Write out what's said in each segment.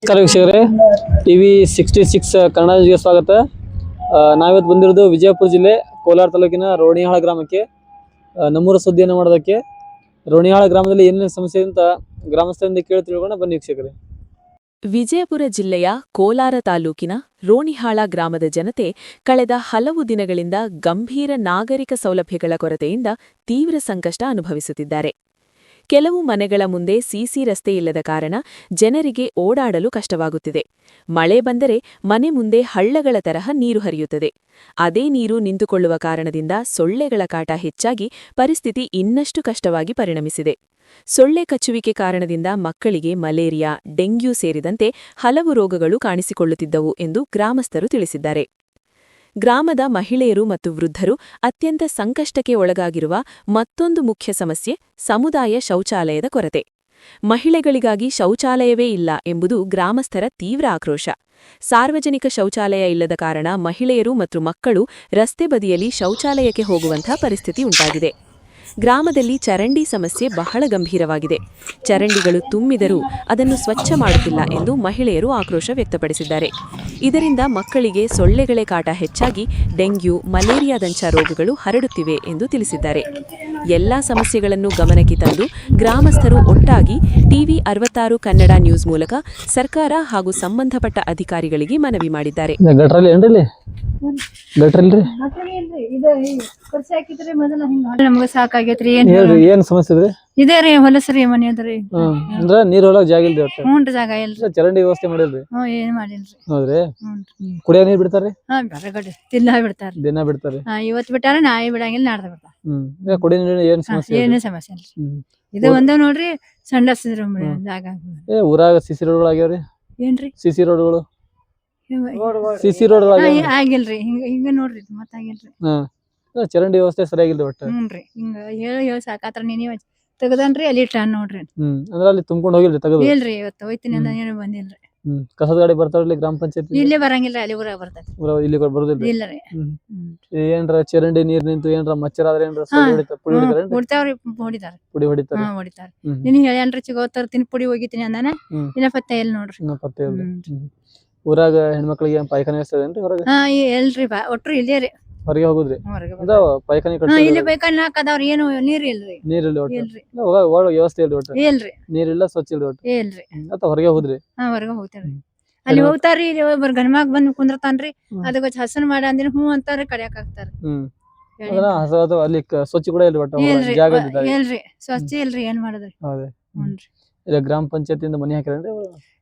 ನಮಸ್ಕಾರ ವೀಕ್ಷಕರೇ, ಟಿವಿ 66 ಕನ್ನಡ ನ್ಯೂಸ್ಗೆ ಸ್ವಾಗತ. ನಾವಿವತ್ತು ಬಂದಿರೋದು ವಿಜಯಪುರ ಜಿಲ್ಲೆ ಕೋಲಾರ ತಾಲೂಕಿನ ರೋಣಿಹಾಳ ಗ್ರಾಮಕ್ಕೆ. ನಮ್ಮೂರ ಸುದ್ದಿಯನ್ನು ಮಾಡೋದಕ್ಕೆ. ರೋಣಿಹಾಳ ಗ್ರಾಮದಲ್ಲಿ ಏನೇನು ಸಮಸ್ಯೆ ಅಂತ ಗ್ರಾಮಸ್ಥರಿಂದ ಕೇಳಿ ತಿಳ್ಕೊಂಡು ಬನ್ನಿ ವೀಕ್ಷಕರೇ. ವಿಜಯಪುರ ಜಿಲ್ಲೆಯ ಕೋಲಾರ ತಾಲೂಕಿನ ರೋಣಿಹಾಳ ಗ್ರಾಮದ ಜನತೆ ಕಳೆದ ಹಲವು ದಿನಗಳಿಂದ ಗಂಭೀರ ನಾಗರಿಕ ಸೌಲಭ್ಯಗಳ ಕೊರತೆಯಿಂದ ತೀವ್ರ ಸಂಕಷ್ಟ ಅನುಭವಿಸುತ್ತಿದ್ದಾರೆ. ಕೆಲವು ಮನೆಗಳ ಮುಂದೆ ಸಿಸಿ ರಸ್ತೆ ಇಲ್ಲದ ಕಾರಣ ಜನರಿಗೆ ಓಡಾಡಲು ಕಷ್ಟವಾಗುತ್ತಿದೆ. ಮಳೆ ಬಂದರೆ ಮನೆ ಮುಂದೆ ಹಳ್ಳಗಳ ತರಹ ನೀರು ಹರಿಯುತ್ತದೆ. ಅದೇ ನೀರು ನಿಂತುಕೊಳ್ಳುವ ಕಾರಣದಿಂದ ಸೊಳ್ಳೆಗಳ ಕಾಟ ಹೆಚ್ಚಾಗಿ ಪರಿಸ್ಥಿತಿ ಇನ್ನಷ್ಟು ಕಷ್ಟವಾಗಿ ಪರಿಣಮಿಸಿದೆ. ಸೊಳ್ಳೆ ಕಚ್ಚುವಿಕೆ ಕಾರಣದಿಂದ ಮಕ್ಕಳಿಗೆ ಮಲೇರಿಯಾ, ಡೆಂಗ್ಯೂ ಸೇರಿದಂತೆ ಹಲವು ರೋಗಗಳು ಕಾಣಿಸಿಕೊಳ್ಳುತ್ತಿದ್ದವು ಎಂದು ಗ್ರಾಮಸ್ಥರು ತಿಳಿಸಿದ್ದಾರೆ. ಗ್ರಾಮದ ಮಹಿಳೆಯರು ಮತ್ತು ವೃದ್ಧರು ಅತ್ಯಂತ ಸಂಕಷ್ಟಕ್ಕೆ ಒಳಗಾಗಿರುವ ಮತ್ತೊಂದು ಮುಖ್ಯ ಸಮಸ್ಯೆ ಸಮುದಾಯ ಶೌಚಾಲಯದ ಕೊರತೆ. ಮಹಿಳೆಗಳಿಗಾಗಿ ಶೌಚಾಲಯವೇ ಇಲ್ಲ ಎಂಬುದು ಗ್ರಾಮಸ್ಥರ ತೀವ್ರ ಆಕ್ರೋಶ. ಸಾರ್ವಜನಿಕ ಶೌಚಾಲಯ ಇಲ್ಲದ ಕಾರಣ ಮಹಿಳೆಯರು ಮತ್ತು ಮಕ್ಕಳು ರಸ್ತೆ ಬದಿಯಲ್ಲಿ ಶೌಚಾಲಯಕ್ಕೆ ಹೋಗುವಂಥ ಪರಿಸ್ಥಿತಿ ಉಂಟಾಗಿದೆ. ಗ್ರಾಮದಲ್ಲಿ ಚರಂಡಿ ಸಮಸ್ಯೆ ಬಹಳ ಗಂಭೀರವಾಗಿದೆ. ಚರಂಡಿಗಳು ತುಂಬಿದರೂ ಅದನ್ನು ಸ್ವಚ್ಛ ಮಾಡುತ್ತಿಲ್ಲ ಎಂದು ಮಹಿಳೆಯರು ಆಕ್ರೋಶ ವ್ಯಕ್ತಪಡಿಸಿದ್ದಾರೆ. ಇದರಿಂದ ಮಕ್ಕಳಿಗೆ ಸೊಳ್ಳೆಗಳೇ ಕಾಟ ಹೆಚ್ಚಾಗಿ ಡೆಂಗ್ಯೂ, ಮಲೇರಿಯಾದಂಥ ರೋಗಗಳು ಹರಡುತ್ತಿವೆ ಎಂದು ತಿಳಿಸಿದ್ದಾರೆ. ಎಲ್ಲಾ ಸಮಸ್ಯೆಗಳನ್ನು ಗಮನಕ್ಕೆ ತಂದು ಗ್ರಾಮಸ್ಥರು ಒಟ್ಟಾಗಿ ಟಿವಿ 66 ಕನ್ನಡ ನ್ಯೂಸ್ ಮೂಲಕ ಸರ್ಕಾರ ಹಾಗೂ ಸಂಬಂಧಪಟ್ಟ ಅಧಿಕಾರಿಗಳಿಗೆ ಮನವಿ ಮಾಡಿದ್ದಾರೆ. ನಮ್ಗ ಸಾಕಾಗೈತ್ರಿ. ಏನ್ ಸಮಸ್ಯೆ ಇದ್ರಿ? ಇದೇ ರೀ ಹೊಲಸ್ರಿ ಮನಿ ಅದ್ರಿ. ಅಂದ್ರ ನೀರ್ ಹೊಲಕ್ ಜಾಗ ಇಲ್ರಿ? ಹ್ಞೂನ್ರಿ, ಜಾಗ ಇಲ್ರಿ. ಚರಂಡಿ ವ್ಯವಸ್ಥೆ ಮಾಡಿಲ್ರಿ? ಏನ್ ಮಾಡಿಲ್ರಿ. ಹೌದ್ರಿ? ಕುಡಿಯೋ ನೀರ್ ಬಿಡ್ತಾರ್ರಿ? ಬರಗಡೆ ದಿನ ಬಿಡ್ತಾರ್ರಿ. ದಿನ ಬಿಡ್ತಾರ್ರಿ? ಇವತ್ ಬಿಟ್ಟಾರ, ನಾಳೆ ಬಿಡಂಗಿಲ್ಲ, ನಾಡ್ದ ಬಿಡ್ತಾರ. ಕುಡಿಯೋ ನೀರಿನ ಏನ್ ಸಮಸ್ಯೆ? ಏನೇ ಸಮಸ್ಯೆ ಇಲ್ರಿ. ಇದು ಒಂದ ನೋಡ್ರಿ ಸಂಡಸ್ರಿ ಜಾಗ. ಊರಾಗ ಸಿಸಿ ರೋಡ್ಗಳು ಆಗ್ಯಾವ್ರಿ? ಏನ್ರಿ ಸಿಸಿ ರೋಡ್ಗಳು? ಸಿಸಿ ರೋಡ್ ಆಗಿಲ್ರಿ. ಹಿಂಗ ನೋಡ್ರಿ ಮತ್ತ ಆಗಿಲ್ರಿ. ಚರಂಡಿ ವ್ಯವಸ್ಥೆ ಸರಿಯಾಗಿಲ್ರಿ ಒಟ್ಟ? ಹ್ಞೂನ್ರಿ. ಹಿಂಗ ಹೇಳ ಸಾಕಾತ್ರ ನೀವ್ ತೆಗದನ್ರಿ ಅಲ್ಲಿ ಇಟ್ಟ ನೋಡ್ರಿ. ಅಂದ್ರ ಅಲ್ಲಿ ತುಂಬ್ಕೊಂಡ್ ಹೋಗಿಲ್ರಿ ತೆಗದು? ಇಲ್ರಿ, ಇವತ್ತು ಹೋಯ್ತೀನಿ ಅಂದ ಏನು ಬಂದಿಲ್ರಿ. ಕಸದ ಗಾಡಿ ಬರ್ತಾವ್ರಿ ಗ್ರಾಮ ಪಂಚಾಯತ್? ಇಲ್ಲೇ ಬರಂಗಿಲ್ರಿ, ಅಲ್ಲಿ ಊರಾಗ ಬರ್ತೈತಿ. ಇಲ್ಲಿ ಬರೋದಿಲ್ರಿ? ಇಲ್ಲರಿ. ಏನ್ರ ಚರಂಡಿ ನೀರ್ ನಿಂತು ಏನ್ರ ಮಚ್ಚರ ಆದ್ರೆ ಏನ್ರ ಪುಡಿ ಹೊಡಿತಾರೇನ್ರಿ? ಹೊಡಿತಾವ್ರಿ, ಹೊಡಿತಾರ. ಪುಡಿ ಹೊಡಿತಾರ? ಹೊಡಿತಾರ. ನಿನ್ ಹೇಳ್ಯಾನ್ರಿ ಚಿಗೋ ತರ್ತೀನಿ ಪುಡಿ ಹೋಗಿತೀನಿ ಅಂದಾನ. ಇನ್ನ ಪತ್ತೆ ಎಲ್ಲಿ ನೋಡ್ರಿ. ಇನ್ನ ಪತ್ತೆ ಇಲ್ರಿ. ಊರಾಗ ಹೆಣ್ಮಕ್ಳಿಗೆ ಪಾಯ್ಖಾನೆ ವ್ಯವಸ್ಥೆ ಹೊರಗ? ಎಲ್ರಿ ಒಟ್ರು ಇಲ್ಲೇ ರೀ. ಹೊರಗೆ ಹೋಗುದ್ರಿ? ಪಾಯ್ಖಾನೆ ಇಲ್ಲಿ ಪಾಯ್ಖಾನೆ ಹಾಕದವ್ರ ಏನು ನೀರ್ ಇಲ್ರಿ. ನೀರಿಲ್ಲ ಒಟ್ಟು? ಇಲ್ರಿ. ವ್ಯವಸ್ಥೆ ಇಲ್ರಿ ಒಟ್ಟು? ಇಲ್ರಿ. ನೀರಿಲ್ಲ, ಸ್ವಚ್ಛ ಇಲ್ರಿ ಒಟ್ಟು? ಇಲ್ರಿ. ಮತ್ತ ಹೊರಗೆ ಹೋದ್ರಿ? ಹೊರಗೆ ಹೋಗ್ತಾರ್ರಿ. ಅಲ್ಲಿ ಹೋಗ್ತಾರ್ರಿ, ಇಲ್ಲಿ ಒಬ್ಬರ್ ಗಂಡ್ಮಾಗ್ ಬಂದ್ ಕುಂದ್ರತಾನ್ರಿ. ಅದಕ್ಕ ಹಸನ್ ಮಾಡ ಅಂದಿನ ಹ್ಞೂ ಅಂತಾರ್ರಿ, ಕಡ್ಯಾಕ್ ಹಾಕ್ತಾರ. ಅಲ್ಲಿ ಸ್ವಚ್ಛ ಕೂಡ ಇಲ್ರಿ ಒಟ್ಟು? ಇಲ್ರಿ, ಸ್ವಚ್ಛ ಇಲ್ರಿ. ಏನ್ ಮಾಡದ್ರಿ? ಹ್ಞೂನ್ರಿ. ಇಲ್ಲ ಗ್ರಾಮ ಪಂಚಾಯತಿಂದ ಮನಿ ಹಾಕ್ಯಾರೇನ್ರಿ?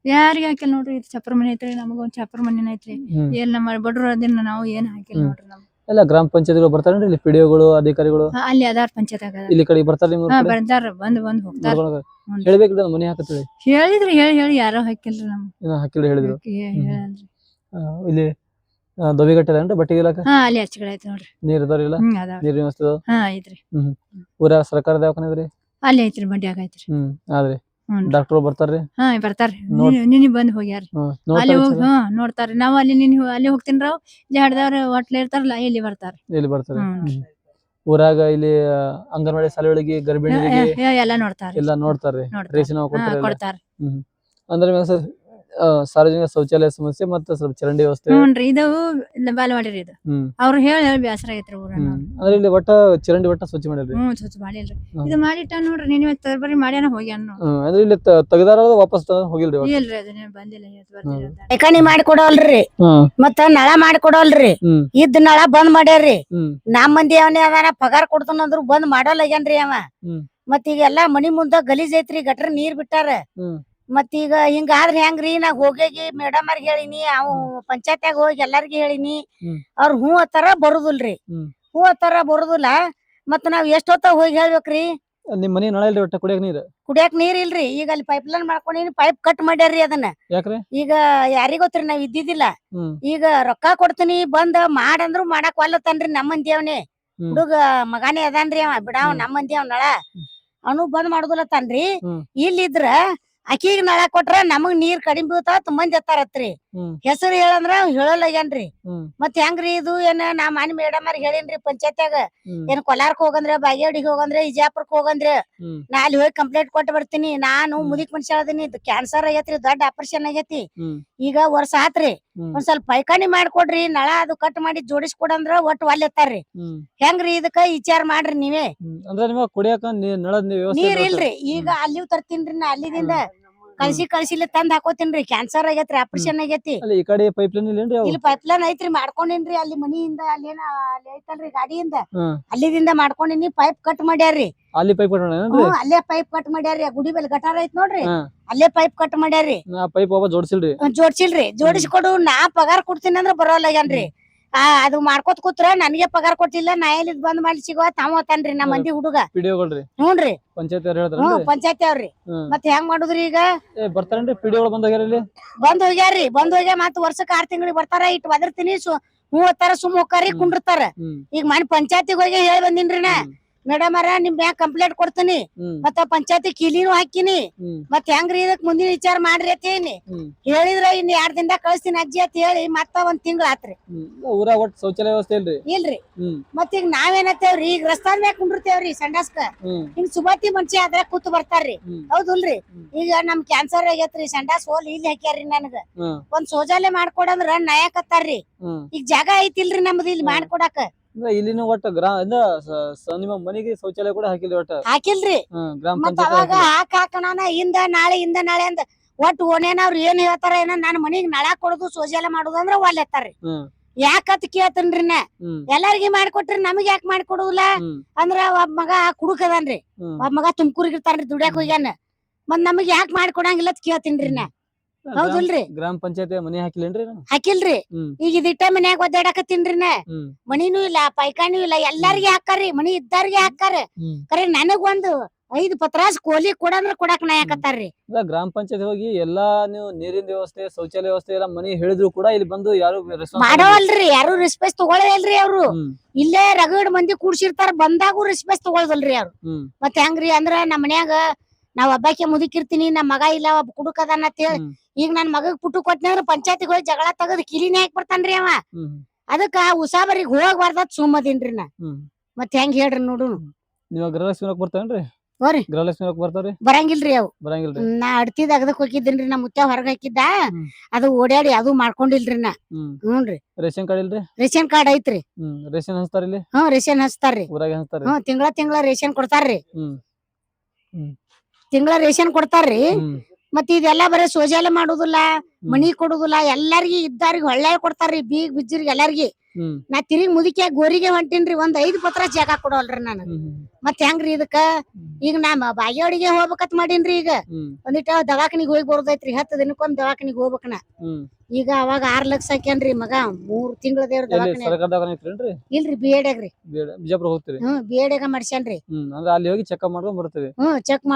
ಯಾರಿಗೆ ಹಾಕಿಲ್ಲ ನೋಡ್ರಿ. ಇದು ಚಪ್ರ ಮನಿ ಐತ್ರಿ, ನಮಗೊಂದ್ ಚಪ್ರ ಮನಿ ಐತ್ರಿ. ಏನ್ ನಮ್ಮ ಬಡ್ರು ಅದನ್ನ ನಾವು ಏನ್ ಹಾಕಿಲ್ಲ ನೋಡ್ರಿ. ನಮ್ಗೆ ಎಲ್ಲ ಗ್ರಾಮ ಪಂಚಾಯತಿಗಳು ಬರ್ತಾರೇನ್ರಿ? ಇಲ್ಲಿ ಪಿಡಿಒಗಳು, ಅಧಿಕಾರಿಗಳು ಅಲ್ಲಿ ಅದಾರ ಪಂಚಾಯತ್ ಇಲ್ಲಿ ಕಡೆ ಬರ್ತಾರ? ಬರ್ತಾರ, ಬಂದ್ ಹೋಗ್ತಾರ. ಹೇಳ್ಬೇಕ್ರಿ ಮನಿ ಹಾಕತ್ತೀವಿ ಹೇಳಿದ್ರಿ, ಹೇಳಿ ಯಾರೋ ಹಾಕಿಲ್ರಿ. ನಮ್ಗೆ ಹಾಕಿಲ್ರಿ ಹೇಳಿದ್ರು? ಹೇಳಲ್ರಿ. ಇಲ್ಲಿ ದೊಬಿಗಟ್ಟೇನ್ರಿ ಬಟ್ಟೆ ಇಲಾಖ? ಅಲ್ಲಿ ಹಚ್ಚಿಗಳ ಐತಿ ನೋಡ್ರಿ. ನೀರ್ ಇದಾವ್ರಿಲ್ಲ? ನೀರಿನ ವ್ಯವಸ್ಥೆ ಐತ್ರಿ. ಊರ ಸರ್ಕಾರ ದವಾಖಾನೆ ಇದ್ರಿ? ಅಲ್ಲಿ ಐತ್ರಿ, ಮಂಡ್ಯಾಗ ಐತ್ರಿ. ಆದ್ರಿ ಡಾಕ್ಟರ್ ಬರ್ತಾರ್ರಿ? ಬರ್ತಾರ್ರಿ. ನಿನ್ನೆ ಬಂದ್ ಹೋಗ್ಯಾರ. ಅಲ್ಲಿ ಹೋಗಿ ನೋಡ್ತಾರ್ರಿ. ನಾವ್ ಅಲ್ಲಿ ಅಲ್ಲಿ ಹೋಗ್ತೀನಿ ರಾವ್ ಇಲ್ಲಿ ಹಡ್ದವ್ರ ಹೋಟ್ಲ ಇರ್ತಾರಲ್ಲ, ಇಲ್ಲಿ ಬರ್ತಾರ. ಇಲ್ಲಿ ಬರ್ತಾರ? ಊರಾಗ ಇಲ್ಲಿ ಅಂಗನವಾಡಿ ಶಾಲೆಗಳಿಗೆ ಗರ್ಭಿಣಿಯರಿಗೆ ಎಲ್ಲಾ ನೋಡ್ತಾರ. ಎಲ್ಲಾ ನೋಡ್ತಾರ್ರಿ? ರೇಷನ್ ಕೊಡ್ತಾರ. ಅಂದ್ರೆ ಸಾರ್ವಜನಿಕ ಶೌಚಾಲಯ ಸಮಸ್ಯೆ ಮತ್ತೆ ಸ್ವಲ್ಪ ಚರಂಡಿ ವ್ಯವಸ್ಥೆ? ಹ್ಞೂನ್ರಿ, ಇದು ಬಾಲವಾಡಿರಿ. ಇದು ಅವ್ರು ಹೇಳಿ ಬ್ಯಾಸರ ಆಗೈತ್ರಿ ಊರನ್ನ. ಅಂದ್ರೆ ಇಲ್ಲಿ ಒಟ್ಟ ಚರಂಡಿ ಒಟ್ಟ ಸ್ವಚ್ಛ ಮಾಡಿಲ್ರಿ? ಸ್ವಚ್ಛ ಮಾಡಿಲ್ರಿ. ಇದು ಮಾಡಿಟ್ಟ ನೋಡ್ರಿ. ನೀವ್ ತರ್ಬರಿ ಮಾಡ್ಯಾನ ಹೋಗ್ಯಾನ. ಅಂದ್ರೆ ಇಲ್ಲಿ ತೆಗದಾರ ವಾಪಸ್ ಹೋಗಿಲ್ರಿ? ಇಲ್ರಿ, ಅದನ್ನ ಬಂದಿಲ್ಲ. ಪೈಖಾನಿ ಮಾಡಿ ಕೊಡೋಲ್ರಿ, ಮತ್ತ ನಳ ಮಾಡಿ ಕೊಡೋಲ್ರಿ. ಇದ್ ನಳ ಬಂದ್ ಮಾಡ್ಯಾರ್ರಿ. ನಮ್ ಮಂದಿ ಅವನೇ ಅದಾನ, ಪಗಾರ ಕೊಡ್ತಾನಂದ್ರು ಬಂದ್ ಮಾಡೋಲ್ಲಾಗ್ಯಾನ್ರಿ ಅವ. ಮತ್ ಈಗ ಎಲ್ಲಾ ಮನಿ ಮುಂದ ಗಲೀಜ್ ಐತ್ರಿ, ಗಟ್ರ ನೀರ್ ಬಿಟ್ಟಾರ. ಮತ್ತೀಗ ಹಿಂಗಾದ್ರೆ ಹೆಂಗ್ರಿ? ನಾ ಹೋಗಿ ಮೇಡಮ್ ಅವ್ರಿಗೆ ಹೇಳಿನಿ, ಅವ್ ಪಂಚಾಯತ್ಯಾಗ ಹೋಗಿ ಎಲ್ಲಾರ್ಗಿ ಹೇಳಿನಿ. ಅವ್ರ ಹೂ ಅತ್ತಾರ ಬರುದಿಲ್ರಿ. ಹೂ ಅತ್ತಾರ ಬರುದಿಲ್ಲ. ಮತ್ ನಾವ್ ಎಷ್ಟೊತ್ತ ಹೋಗಿ ಹೇಳ್ಬೇಕ್ರಿ? ನಿಮ್ ಮನಿ ನಳ ಇಲ್ರಿ ಒಟ್ಟ ಕುಡಿಯಾಕ ನೀರ್ ಇಲ್ರಿ. ಈಗ ಅಲ್ಲಿ ಪೈಪ್ ಲೈನ್ ಮಾಡ್ಕೊಂಡಿನಿ, ಪೈಪ್ ಕಟ್ ಮಾಡ್ಯಾರ್ರಿ ಅದನ್ನ. ಈಗ ಯಾರಿಗ ಗೊತ್ತ್ರಿ, ನಾವ್ ಇದ್ದಿದ್ದಿಲ್ಲ. ಈಗ ರೊಕ್ಕ ಕೊಡ್ತೀನಿ ಬಂದ್ ಮಾಡಂದ್ರು ಮಾಡಾಕ್ ಒಲ್ಲತನ್ರಿ. ನಮ್ಮ ಮಂದಿ ಅವನೇ ಹುಡುಗ ಮಗಾನೇ ಅದಾನ್ರಿ ಅವ, ಬಿಡಾವ್ ನಮ್ಮ ಮಂದಿ ಅವ್ ನಳ ಅವನು ಬಂದ್ ಮಾಡುದಿಲ್ಲತನ್ರಿ. ಇಲ್ಲಿದ್ರ ಅಕಿಗ್ ನಳ ಕೊಟ್ರ ನಮಗ್ ನೀರ್ ಕಡಿಮೆ ಬೀಳ್ತಾವ, ಮಂದಿ ಎತ್ತಾರತ್ರಿ. ಹ್ಮ್ ಹೆಸರು ಹೇಳಂದ್ರ ಹೇಳಲ್ಲಾಗ್ಯಾನ್ರಿ ಹ್ಮ್ ಮತ್ ಹೆಂಗ್ರಿ ಇದು ಏನ ನಾ ಮನಿ ಮೇಡಮ್ ಅವ್ರಿಗೆ ಹೇಳೇನ್ರಿ ಪಂಚಾಯತ್ಯಾಗ ಹ್ಮ್ ಏನ್ ಕೊಲಾರ್ಕ್ ಹೋಗಂದ್ರ ಬಾಗೇವಾಡಿಗೆ ಹೋಗಂದ್ರ ಇಜಾಪುರಕ್ ಹೋಗಂದ್ರ ಹ್ಮ್ ನಾ ಅಲ್ಲಿ ಹೋಗಿ ಕಂಪ್ಲೇಂಟ್ ಕೊಟ್ಟು ಬರ್ತೀನಿ ನಾನು ಹ್ಮ್. ಮುದಿಕ್ ಮನುಷ್ಯ ಅದೀನಿ ಕ್ಯಾನ್ಸರ್ ಆಗೈತ್ರಿ ದೊಡ್ಡ ಆಪರೇಷನ್ ಆಗೈತಿ ಹ್ಮ್ ಈಗ ವರ್ಷ ಆತ್ರಿ ಹ್ಮ್ ಒಂದ್ ಸ್ವಲ್ಪ ಪೈಖಾನಿ ಮಾಡ್ಕೊಡ್ರಿ ನಳ ಅದು ಕಟ್ ಮಾಡಿ ಜೋಡಿಸ್ಕೊಡಂದ್ರ ಒಟ್ಟು ಒಲ್ಲೆತ್ತಾರ್ರಿ ಹ್ಮ್ ಹೆಂಗ್ರಿ ಇದಕ್ಕ ವಿಚಾರ ಮಾಡ್ರಿ ನೀವೇ ಅಂದ್ರೆ ನಿಮಗ ಕುಡಿಯಾಕ ನಳದ್ ವ್ಯವಸ್ಥೆ ನೀರ್ ಐತೆ ಒಟ್ಟು? ಇಲ್ರಿ ಈಗ ಅಲ್ಲಿ ತರ್ತೀನ್ರಿ ನಾ ಅಲ್ಲಿದಿಂದ ಕಳ್ಸಿಲಿ ತಂದ್ ಹಾಕೋತೀನ್ರಿ ಕ್ಯಾನ್ಸರ್ ಆಗೈತ್ರಿ ಆಪರೇಷನ್ ಆಗೈತಿ ಅಲ್ಲಿ ಈ ಕಡೆ ಪೈಪ್ ಲೈನ್ ಇಲ್ಲೇನ್ರಿ ಅವು ಇಲ್ಲಿ ಪೈಪ್ ಲೈನ್ ಐತ್ರಿ ಮಾಡ್ಕೊಂಡಿನ್ರಿ ಅಲ್ಲಿ ಮನಿಯಿಂದ ಅಲ್ಲಿ ಏನ ಅಲ್ಲಿ ಐತಲ್ರಿ ಗಾಡಿಯಿಂದ ಹ್ಮ್ ಅಲ್ಲಿದಿಂದ ಮಾಡ್ಕೊಂಡಿನಿ ಪೈಪ್ ಕಟ್ ಮಾಡ್ಯಾರ್ರಿ ಅಲ್ಲಿ ಪೈಪ್ ಕಟ್ಟೋಣೇನ್ರಿ ಅಲ್ಲೇ ಪೈಪ್ ಕಟ್ ಮಾಡ್ಯಾರ್ರಿ ಆ ಗುಡಿ ಬಲ್ಲಿ ಗಟಾರ ಐತ್ ನೋಡ್ರಿ ಹಾ. ಅಲ್ಲೇ ಪೈಪ್ ಕಟ್ ಮಾಡ್ಯಾರ್ರಿ ಆ ಪೈಪ್ ಒಬ್ಬ ಜೋಡ್ಸಿಲ್ರಿ ಜೋಡ್ಸಿಲ್ರಿ ಜೋಡಿಸ್ಕೊಡು ನಾ ಪಗಾರ ಕೊಡ್ತೀನಿ ಅಂದ್ರ ಬರೋಲ್ಲಾಗ್ಯಾನ್ರಿ ಅದು ಮಾಡ್ಕೋತ್ ಕೂತ್ರ ನನಗೆ ಪಗಾರ ಕೊಟ್ಟಿಲ್ಲ ನಾ ಎಲ್ಲಿದ್ ಬಂದ್ ಮಾಡಿ ಸಿಗುವ ತಾವ ತಾನ್ರಿ ನಮ್ಮ ಮಂದಿ ಹುಡುಗ ಪಿಡಿಒಗಳ್ರಿ ಹ್ಞೂನ್ರಿ ಪಂಚಾಯತ್ ಅವ್ರು ಹೇಳ್ತಾರನ್ರಿ ಪಂಚಾಯತಿ ಅವ್ರಿ ಹ್ಮ್ ಮತ್ ಹೆಂಗ್ ಮಾಡುದ್ರಿ ಈಗ ಏ ಬರ್ತಾರೇನ್ರಿ ಪಿಡಿಒಗಳು ಬಂದ್ ಹೋಗ್ಯಾರ ಇಲ್ಲಿ ಬಂದ್ ಹೋಗ್ಯಾರ್ರಿ ಬಂದ್ ಹೋಗ್ಯ ಮತ್ ವರ್ಷಕ್ 6 ತಿಂಗಳಿಗೆ ಬರ್ತಾರ ಇಟ್ ಒದರ್ತೀನಿ ಹ್ಞೂ ಅತ್ತಾರ ಸುಮ್ ಹೋಗ್ತಾರಿ ಕುಂಡಿರ್ತಾರ ಹ್ಮ್ ಈಗ ಮನೆ ಪಂಚಾಯತಿಗೆ ಹೋಗಿ ಹೇಳಿ ಬಂದಿನ್ರಿ ನಾ ಹ್ಮ್. ಮೇಡಮ್ ಅರ ನಿಮ್ ಮ್ಯಾಗ ಕಂಪ್ಲೇಂಟ್ ಕೊಡ್ತೀನಿ ಹ್ಮ್ ಮತ್ತ ಪಂಚಾಯತಿ ಕೀಲಿನೂ ಹಾಕಿನಿ ಹ್ಮ್ ಮತ್ ಹೆಂಗ್ರಿ ಇದಕ್ ಮುಂದಿನ ವಿಚಾರ ಮಾಡ್ರಿ ಅಂತ ಹೇಳಿ ಹ್ಮ್ ಹೇಳಿದ್ರ ಇನ್ 2 ದಿನದಾಗ ಕಳಿಸ್ತೀನಿ ಅಜ್ಜಿ ಅಂತ ಹೇಳಿ ಮತ್ತ 1 ತಿಂಗಳ ಆತ್ರಿ ಹ್ಮ್ ಊರಾಗ ಒಟ್ಟು ಶೌಚಾಲಯ ವ್ಯವಸ್ಥೆ ಇಲ್ರಿ ಇಲ್ರಿ ಹ್ಮ್ ಮತ್ ಈಗ ನಾವೇನತ್ತೇವ್ರಿ ಈಗ ರಸ್ತಾದ ಮ್ಯಾಗ ಕುಂಡಿರ್ತೇವ್ರಿ ಸಂಡಾಸ್ಕ ಹ್ಮ್ ಹಿಂಗ್ ಸುಬಾತಿ ಮನ್ಷಿ ಅದ್ರ ಕೂತ್ ಬರ್ತಾರ್ರಿ ಹ್ಮ್ ಹೌದಿಲ್ರಿ ಹ್ಮ್. ಈಗ ನಮ್ ಕ್ಯಾನ್ಸರ್ ಆಗೈತ್ರಿ ಸಂಡಾಸ್ ಹೋಲ್ ಇಲ್ಲಿ ಹಾಕ್ಯಾರ್ರಿ ನನಗ ಹ್ಮ್ ಒಂದ್ ಶೌಚಾಲಯ ಮಾಡ್ಕೊಡಂದ್ರ ನಯಾಕತ್ತಾರ್ರಿ ಹ್ಮ್ ಈಗ ಜಾಗ ಐತಿಲ್ರಿ ನಮ್ದು ಇಲ್ಲಿ ಮಾಡ್ಕೊಡಾಕ ಅಂದ್ರೆ ಇಲ್ಲಿನೂ ಒಟ್ಟು ನಿಮ್ಮ ಮನೆಗೆ ಶೌಚಾಲಯ ಕೂಡ ಹಾಕಿಲ್ರಿ ಒಟ್ಟು ಹಾಕಿಲ್ರಿ ಗ್ರಾಮ ಮತ್ ಪಂಚಾಯತ್ ಅವಾಗ ಹಾಕಣನ ಹಿಂದ ನಾಳೆ ಅಂದ ಒಟ್ಟು ಓನೇನವ್ರು ಏನ್ ಹೇಳ್ತಾರ ಏನ ನನ್ ಮನಿಗ್ ನಳ ಕೊಡುದು ಶೌಚಾಲಯ ಮಾಡುದು ಅಂದ್ರ ಒಲ್ಲೆತ್ತಾರ್ರಿ ಹ್ಮ್ ಯಾಕತ್ ಕೇಳ್ತನ್ರಿ ನಾ ಹ್ಮ್ ಎಲ್ಲಾರ್ಗಿ ಮಾಡ್ಕೊಟ್ರಿ ನಮಗ್ ಯಾಕೆ ಮಾಡ್ಕೊಡುದಿಲ್ಲ ಹ್ಮ್ ಅಂದ್ರ ಒಬ್ಬ ಮಗ ಕುಡುಕದನ್ರಿ ಹ್ಮ್ ಒಬ್ಬ ಮಗ ತುಮಕೂರಿಗೆ ಇರ್ತಾನ್ರಿ ದುಡ್ಯಾಕ್ ಹೋಗ್ಯಾನ ಮತ್ ನಮಗ್ ಯಾಕೆ ಮಾಡ್ಕೊಡಂಗಿಲ್ಲ ಅಂತ ಕೇಳ್ತೀನ್ರಿ ನಾ ಹೌದಿಲ್ರಿ ಗ್ರಾಮ ಪಂಚಾಯತ್ ಮನೆ ಹಾಕಿಲ್ಲೇನ್ರಿ ಹಾಕಿಲ್ರಿ ಹ್ಮ್ ಈಗ ಇದಿಟ್ಟ ಮನ್ಯಾಗ ಒದ್ದಾಡಕತ್ತೀನ್ರಿ ನಾ ಹ್ಮ್ ಮನಿನೂ ಇಲ್ಲ ಪೈಖಾನಿನೂ ಇಲ್ಲ ಎಲ್ಲಾರ್ಗಿ ಹಾಕಾರ್ರಿ ಮನಿ ಇದ್ದಾರ್ಗಿ ಹಾಕಾರ ಹ್ಮ್ ಕರೆ ನನಗ್ ಒಂದು 5 ಪತ್ರಾಸ್ ಕೋಲಿ ಕೊಡಂದ್ರ ಕೊಡಾಕ್ ನಾಯಕತ್ತಾರ್ರಿ ಗ್ರಾಮ ಪಂಚಾಯತ್ ಹೋಗಿ ಎಲ್ಲಾ ನೀವು ನೀರಿನ ವ್ಯವಸ್ಥೆ ಶೌಚಾಲಯ ವ್ಯವಸ್ಥೆ ಎಲ್ಲ ಮನೆ ಹೇಳಿದ್ರು ಕೂಡ ಇಲ್ಲಿ ಬಂದು ಯಾರು response ಮಾಡೋಲ್ರಿ ಯಾರು ರಿಸ್ಪೆಕ್ಟ್ ತಗೊಳ್ಳಲ್ರಿ ಅವ್ರು ಹ್ಮ್ ಇಲ್ಲೇ ರಗಡ್ ಮಂದಿ ಕೂಡ್ಸಿರ್ತಾರ ಬಂದಾಗೂ ರಿಸ್ಪೆಕ್ಟ್ ತಗೊಳ್ದಲ್ರಿ ಅವ್ರು ಹ್ಮ್ ಮತ್ ಹೆಂಗ್ರಿ ಅಂದ್ರ ನಮ್ಮ ಮನ್ಯಾಗ ನಾವ್ ಒಬ್ಬಾಕೆ ಮುದುಕಿರ್ತೀನಿ ನಮ್ ಮಗ ಇಲ್ಲ ಒಬ್ಬ ಕುಡುಕದಾನ ಅಂತ ಹೇಳಿ ಹ್ಮ್. ಈಗ ನನ್ ಮಗಗ್ ಪುಟ್ಟು ಕೊಟ್ನಿ ಅಂದ್ರ ಪಂಚಾಯತಿಗೆ ಹೋಗಿ ಜಗಳ ತೆಗದ್ ಕಿಲಿನೇ ಹಾಕಿ ಬರ್ತಾನ್ರಿ ಅವ ಹ್ಮ್ ಅದಕ್ಕ ಉಸಾಬರಿಗೆ ಹೋಗ್ಬಾರ್ದತ್ ಸುಮ್ಮದಿನ್ರಿ ನಾ ಹ್ಮ್ ಮತ್ ಹೆಂಗ್ ಹೇಳ್ರಿ ನೋಡು ನೀವ್ ಗೃಹಲಕ್ಷ್ಮಿ ರೊಕ್ಕ ಬರ್ತಾವೇನ್ರಿ ಹೋರಿ ಗೃಹಲಕ್ಷ್ಮಿ ರೊಕ್ಕ ಬರ್ತಾವ್ರಿ ಬರಂಗಿಲ್ರಿ ಅವ್ ಬರಂಗಿಲ್ರಿ ನಾ ಅಡ್ತಿದ್ ಅಗದಕ್ ಹೋಗಿದ್ದೀನ್ರಿ ನಮ್ ಮುತ್ಯ ಹೊರಗ್ ಹಾಕಿದ್ದ ಹ್ಮ್. ಅದು ಓಡ್ಯಾಡಿ ಅದು ಮಾಡ್ಕೊಂಡಿಲ್ರಿ ನಾ ಹ್ಮ್ ಹ್ಞೂನ್ರಿ ರೇಷನ್ ಕಾರ್ಡ್ ಇಲ್ರಿ ರೇಷನ್ ಕಾರ್ಡ್ ಐತ್ರಿ ರೇಷನ್ ಹಂಚ್ತಾರ ಇಲ್ಲಿ ರೇಷನ್ ಹಚ್ತಾರ್ರಿ ಊರಾಗ ಹಂಚ್ತಾರಿ ತಿಂಗಳ ರೇಷನ್ ಕೊಡ್ತಾರ್ರಿ ಹ್ಮ್ ಹ್ಮ್ ತಿಂಗಳ ರೇಷನ್ ಕೊಡ್ತಾರ್ರಿ ಹ್ಮ್ ಮತ್ ಇದೆಲ್ಲಾ ಬರೀ ಶೌಚಾಲಯ ಮಾಡುದಿಲ್ಲ ಮನಿ ಕೊಡುದಿಲ್ಲ ಎಲ್ಲಾರ್ಗಿ ಇದ್ದಾರಿಗೆ ಹೊಳ್ಳೆ ಕೊಡ್ತಾರ್ರಿ ಬೀಗ್ ಬಿಜ್ಜರಿಗೆ ಎಲ್ಲಾರ್ಗಿ ಹ್ಮ್ ನಾ ತಿರುಗಿ ಮುದುಕಿ ಗೋರಿಗೆ ಹೊಂಟಿನ್ರಿ ಒಂದ್ 5 ಪತ್ರ ಜಾಗ ಕೊಡವಲ್ರಿ ನಾನು ಹ್ಮ್ ಮತ್ ಹೆಂಗ್ರಿ ಇದಕ್ಕ ಈಗ ನಾ ಬಾಗೇವಾಡಿಗೆ ಹೋಗ್ಬೇಕತ್ ಮಾಡೀನ್ರಿ ಈಗ ಹ್ಮ್ ಒಂದಿಟ ದವಾಖಾನಿಗ್ ಹೋಗಿ ಬರೋದೈತ್ರಿ 10 ದಿನಕ್ಕೊಂದ್ ದವಾಖಾನಿಗ್ ಹೋಗ್ಬೇಕನ ಹ್ಮ್ ಈಗ ಅವಾಗ 6 ಲಕ್ಷ ಹಾಕ್ಯಾನ್ರಿ ಮಗ 3 ತಿಂಗಳ ದೇವ್ರ ಎಲ್ಲಿ ದವಾಖಾನೆ ಸರ್ಕಾರ ದವಾಖಾನೆ ಐತ್ರೇನ್ರಿ ಇಲ್ರಿ ಬಿಎಡ್ಯಾಗ್ರಿ ಬಿಜಾಪುರ ಹೋಗ್ತೀರಿ ಬಿಎಡ್ಯಾಗ ಮಾಡ್ಸ್ಯಾನ್ರಿ ಅಂದ್ರೆ ಅಲ್ಲಿ ಹೋಗಿ ಚೆಕ್ ಮಾಡ್ಕೊಂಡ್ ಬರ್ತೀವಿ ಚೆಕ್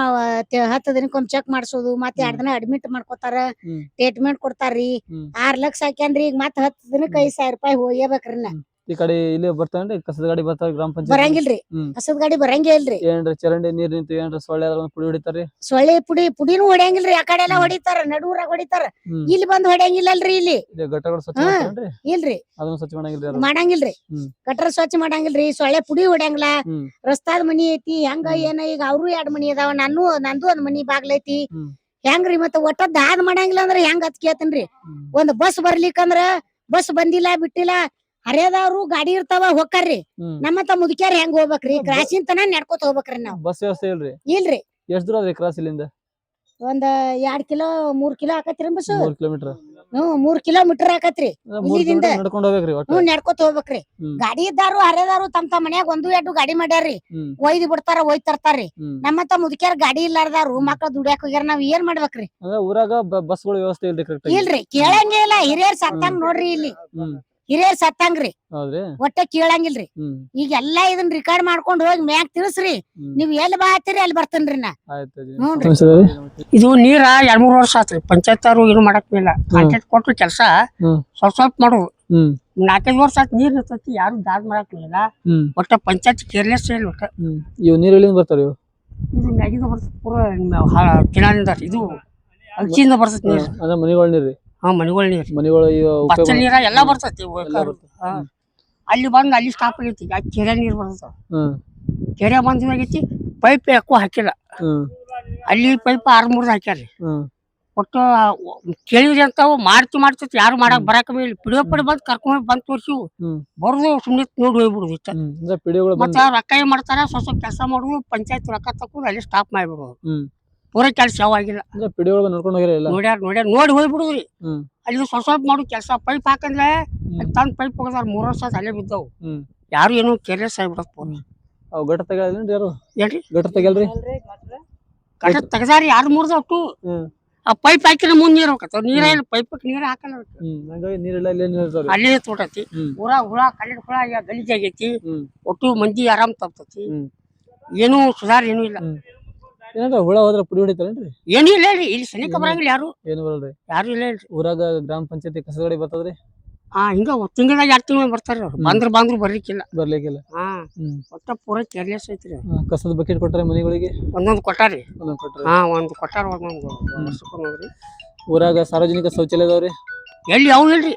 10 ದಿನಕ್ಕೊಮ್ಮೆ ಚೆಕ್ ಮಾಡ್ಸೋದು ಮತ್ತೆ 2 ದಿನ ಅಡ್ಮಿಟ್ ಮಾಡ್ಕೋತಾರ ಹ್ಮ್. ಟ್ರೀಟ್ಮೆಂಟ್ ಕೊಡ್ತಾರ್ರಿ ಹ್ಮ್. 6 ಲಕ್ಷ ಹಾಕ್ಯಾನ್ರಿ ಈಗ ಮತ್ತ್ 10 ದಿನಕ್ಕೆ 5,000 ರೂಪಾಯಿ ಹೋಗ್ಯಬೇಕ್ರಿ ನಾ ಈ ಕಡೆ ಇಲ್ಲಿ ಬರ್ತಾವೇನ್ರಿ ಕಸದ ಗಾಡಿ ಬರ್ತಾವ ಗ್ರಾಮ ಪಂಚಾಯತ್ ಬರಂಗಿಲ್ರಿ ಹ್ಮ್. ಹಸದ್ ಗಾಡಿ ಬರಂಗೇ ಇಲ್ರಿ ಏನ್ರಿ ಚರಂಡಿ ನೀರ್ ನಿಂತು ಏನ್ರಿ ಸೊಳ್ಳೆ ಅದ್ರ ಪುಡಿ ಹೊಡಿತಾರ್ರಿ ಸೊಳ್ಳೆ ಪುಡಿನೂ ಹೊಡ್ಯಂಗಿಲ್ರಿ ಆ ಕಡೆ ಎಲ್ಲಾ ಹೊಡಿತಾರ ನಡೂರಾಗ ಹೊಡಿತಾರ ಹ್ಮ್ ಇಲ್ಲಿ ಬಂದ್ ಹೊಡ್ಯಂಗಿಲ್ಲಲ್ರಿ ಇಲ್ಲಿ ಗಟ್ಟಗಳು ಸ್ವಚ್ಛ ಹಾ. ಮಾಡ್ತಾರೇನ್ರಿ ಇಲ್ರಿ ಅದನ್ನ ಸ್ವಚ್ಛ ಮಾಡಂಗಿಲ್ರಿ ಯಾರು ಮಾಡಂಗಿಲ್ರಿ ಹ್ಮ್. ಗಟ್ರ ಸ್ವಚ್ಛ ಮಾಡಂಗಿಲ್ರಿ ಸೊಳ್ಳೆ ಪುಡಿ ಹೊಡ್ಯಂಗಿಲ್ಲ ಹ್ಮ್ ರಸ್ತಾದ ಮನಿ ಐತಿ ಹೆಂಗ ಹ್ಮ್. ಏನ ಈಗ ಅವ್ರು 2 ಮನಿ ಅದಾವ ನಂದು ಒಂದ್ ಮನಿ ಬಾಗ್ಲೈತಿ ಹ್ಮ್. ಹೆಂಗ್ರಿ ಮತ್ತ ಒಟ್ಟ ದಾದ್ ಮಾಡಂಗಿಲ್ಲ ಅಂದ್ರ ಹೆಂಗ್ ಅತ್ ಕೇಳ್ತೇನ್ರಿ ಹ್ಮ್. ಒಂದ್ ಬಸ್ ಬರ್ಲಿಕ್ಕಂದ್ರ ಬಸ್ ಬಂದಿಲ್ಲ ಬಿಟ್ಟಿಲ್ಲ ಹರಿಯದವ್ರು ಗಾಡಿ ಇರ್ತಾವ ಹೊಕ್ಕಾರ್ರಿ ಹ್ಮ್ ನಮ್ಮತ್ತ ಮುದುಕ್ಯಾರ ಹೆಂಗ್ ಹೋಗ್ಬೇಕ್ರಿ ಕ್ರಾಸಿನ್ ತನ ನಡ್ಕೋತ ಹೋಗ್ಬೇಕ್ರಿ ನಾವ್ ಬಸ್ ವ್ಯವಸ್ಥೆ ಇಲ್ರಿ ಇಲ್ರಿ ಎಷ್ಟ್ ದೂರ ಅದ್ರಿ ಕ್ರಾಸ್ ಇಲ್ಲಿಂದ ಒಂದ್ 2 ಕಿಲೋ 3 ಕಿಲೋ ಆಕತ್ರಿ ಬಸ್ 3 ಕಿಲೋಮೀಟರ್ 3 ಕಿಲೋಮೀಟರ್ ಆಕತ್ರಿ 3 ಇಲ್ಲಿದಿಂದ ಕಿಲೋಮೀಟರ್ ನಡ್ಕೊಂಡ್ ಹೋಗ್ಬೇಕ್ರಿ ಒಟ್ಟು ನಡ್ಕೋತ ಹೋಗ್ಬೇಕ್ರಿ ಹ್ಮ್. ಗಾಡಿ ಇದ್ದಾರು ಹರಿಯದಾರು ತಮ್ಮ ಮನ್ಯಾಗ 1-2 ಗಾಡಿ ಮಾಡ್ಯಾರ್ರಿ ಹ್ಮ್ ಒಯ್ದು ಬಿಡ್ತಾರ ಒಯ್ದ್ ತರ್ತಾರ್ರಿ ಹ್ಮ್ ನಮ್ಮತ್ತ ಮುದುಕ್ಯಾರ ಗಾಡಿ ಇಲ್ಲಾರ್ದಾರು ಮಕ್ಳ ದುಡ್ಯಾಕ ಹೋಗ್ಯಾರ ನಾವ್ ಏನ್ ಮಾಡ್ಬೇಕ್ರಿ ಅಂದ್ರೆ ಊರಾಗ ಬಸ್ಗಳ ವ್ಯವಸ್ಥೆ ಇಲ್ರಿ ಕರೆಕ್ಟ್ ಇಲ್ರಿ ಕೇಳಂಗೇ ಇಲ್ಲ ಹಿರಿಯರ್ ಸತ್ತಂಗ್ ನೋಡ್ರಿ ಇಲ್ಲಿ ಹ್ಮ್ ಹಿರಿಯರ್ ಸತ್ತಂಗ್ರಿ ಹೌದ್ರಿ ಒಟ್ಟ ಕೇಳಂಗಿಲ್ರಿ ಹ್ಮ್ ಈಗ ಎಲ್ಲಾ ಇದನ್ ರಿಕಾರ್ಡ್ ಮಾಡ್ಕೊಂಡ್ ಹೋಗಿ ಮ್ಯಾಗ್ ತಿಳಿಸ್ರಿ ಹ್ಮ್. ನೀವ್ ಎಲ್ಲಿ ಬಾ ಹತ್ತೀರಿ ಅಲ್ಲಿ ಬರ್ತೇನ್ರಿ ನಾ ಆಯ್ತು ಹ್ಞೂನ್ರಿ. ಇದು ನೀರ 2-3 ವರ್ಷ ಆತ್ರಿ ಪಂಚಾಯತ್ ಅವ್ರು ಏನು ಮಾಡಕ್ಕಿಲ್ಲ ಕಾಂಟ್ರಾಕ್ಟ್ ಕೊಟ್ರು ಕೆಲಸ ಹ್ಮ್. ಸ್ವಲ್ಪ ಮಾಡೋದು ಹ್ಮ್ 4-5 ವರ್ಷ ಆತ್ ನೀರ್ ಇರ್ತೈತಿ ಯಾರು ದಾದ್ ಮಾಡಕ್ಕಿಲ್ಲ ಹ್ಮ್ ಒಟ್ಟ ಪಂಚಾಯತ್ ಕೇರ್ಲೆಸ್ ಇಲ್ಲ ಒಟ್ಟ ಹ್ಮ್ ಇವ್ ನೀರ್ ಎಲ್ಲಿಂದ ಬರ್ತಾವ ಇವು ಇದು ಮ್ಯಾಗಿಂದ ಬರ್ತೈತಿ ಪೂರ ಕಿನಾನಿಂದ ಇದು ಅಂಚಿಯಿಂದ ಬರ್ತೈತಿ ನೀರು ಅದ ಮನಿಗಳ ನೀರ್ರಿ ಮನಿಗಳ ನೀರ್ ಮನೆಗಳು ಬಚ್ಚಲ್ ನೀರ ಎಲ್ಲಾ ಬರ್ತೈತಿ ಎಲ್ಲಾ ಬರ್ತೈತಿ. ಅಲ್ಲಿ ಬಂದ್ ಅಲ್ಲಿ ಸ್ಟಾಪ್ ಆಗೈತಿ ಆ ಕೆರೆ ನೀರ್ ಬರ್ತದ ಹ್ಮ್ ಕೆರೆ ಬಂದ್ ಆಗೈತಿ ಪೈಪ್ ಯಾಕೋ ಹಾಕಿಲ್ಲ ಹ್ಮ್ ಅಲ್ಲಿ ಪೈಪ್ 6-3 ಹಾಕ್ಯಾರಿ ಹ್ಮ್ ಒಟ್ಟು ಕೇಳಿದ್ರಿ ಅಂತಾವು ಮಾಡ್ತೈತಿ ಯಾರು ಮಾಡಕ್ ಬರಾಕ ಪಿಡಿಯೋ ಪಡಿ ಬಂದ್ ಕರ್ಕೊಂಡ್ ಬಂದ್ ತೋರ್ಸಿವು ಹ್ಮ್ ಬರ್ದು ಸುಮ್ನೆ ನೋಡಿ ಹೋಗ್ಬಿಡುದು ಇಷ್ಟ ಅಂದ್ರೆ ಪಿಡಿಗಳು ಮತ್ತ ರೊಕ್ಕ ಏನ್ ಮಾಡ್ತಾರ ಸ್ವಲ್ಪ ಕೆಲಸ ಮಾಡುದು ಪಂಚಾಯತ್ ರೊಕ್ಕ ತಕೊಂಡು ಅಲ್ಲಿ ಸ್ಟಾಪ್ ಮಾಡ್ಬಿಡುದು ಹ್ಮ್ ಪೂರ ಕೆಲಸ ಯಾವ ಆಗಿಲ್ಲ ಅಂದ್ರೆ ಪಿಡಿಗಳು ನೋಡ್ಕೊಂಡು ಹೋಗಿರ ಇಲ್ಲ ನೋಡ್ಯಾರ ನೋಡಿ ಹೋಗ್ಬಿಡುದ್ರಿ ಹ್ಮ್ ಅಲ್ಲಿ ಸ್ವಲ್ಪ ಮಾಡು ಕೆಲಸ ಪೈಪ್ ಹಾಕಂದ್ರೆ ತಂದ್ ಪೈಪ್ ಹೋಗದಾರ 3 ವರ್ಷ ಅಲ್ಲೇ ಬಿದ್ದವು ಹ್ಮ್ ಯಾರು ಏನು ಕೇರ್ಲೆಸ್ ಆಗ್ಬಿಡತ್ ಅವ್ ಗಟ್ಟ ತೆಗಿಯಲ್ರಿ ಯಾರು ಏನ್ರಿ ಗಟ್ಟ ತೆಗಿಯಲ್ರಿ ಕಟ ತೆಗದಾರಿ 2-3 ಅಟ್ಟು ಹ್ಮ್ ಆ ಪೈಪ್ ಹಾಕಿನ ಮುಂದ್ ನೀರ್ ಹೋಗತ್ತ ನೀರ ಇಲ್ಲ ಪೈಪ್ ನೀರ್ ಹಾಕಲ್ಲ ಹಂಗಾಗಿ ನೀರಿಲ್ಲ ಇಲ್ಲೇ ನೀರ್ ಇರ್ತಾವ್ರಿ ಅಲ್ಲೇ ತೋಟತಿ ಹುಳ ಕಲ್ಲಿನ ಹುಳ ಗಲೀಜಾಗೈತಿ ಒಟ್ಟು ಮಂದಿ ಆರಾಮ್ ತಪ್ತತಿ ಏನು ಸುಧಾರ ಏನೂ ಇಲ್ಲ ಏನಾರ ಹುಳ ಹೋದ್ರ ಪುಡಿ ಹೊಡಿತಾರೇನ್ರಿ ಏನೂ ಇಲ್ಲ ರೀ ಇಲ್ಲಿ ಸನಿಕ ಬರಂಗಿಲ್ಲ ಏನು ಬರಲ್ರಿ ಯಾರು ಇಲ್ಲ ಇಲ್ರಿ ಊರಾಗ ಗ್ರಾಮ ಪಂಚಾಯತಿ ಕಸಗಡಿ ಬರ್ತದ್ರಿ ಹಿಂಗ ತಿಂಗಳಾಗ 2 ತಿಂಗಳು ಬರ್ತಾರ ಅವ್ರು ಬಂದ್ರು ಬರ್ಲಿಕ್ಕಿಲ್ಲ ಬರ್ಲಿಕ್ಕಿಲ್ಲ ಒಟ್ಟ ಪೂರ ಕೇರ್ಲೆಸ್ ಐತ್ರಿ ಕಸದ ಬಕೆಟ್ ಕೊಟ್ರೆ ಮನೆಗಳಿಗೆ ಒಂದೊಂದು ಕೊಟ್ಟಾರಿ ಒಂದೊಂದ್ ಕೊಟ್ರಿ ಒಂದು ಕೊಟ್ಟಾರ ಒಂದೊಂದು ವರ್ಷಕ್ಕೊಂದ್ರಿ ಊರಾಗ ಸಾರ್ವಜನಿಕ ಶೌಚಾಲಯ ಅದಾವ್ರಿ ಎಲ್ಲಿ ಅವು ಇಲ್ರಿ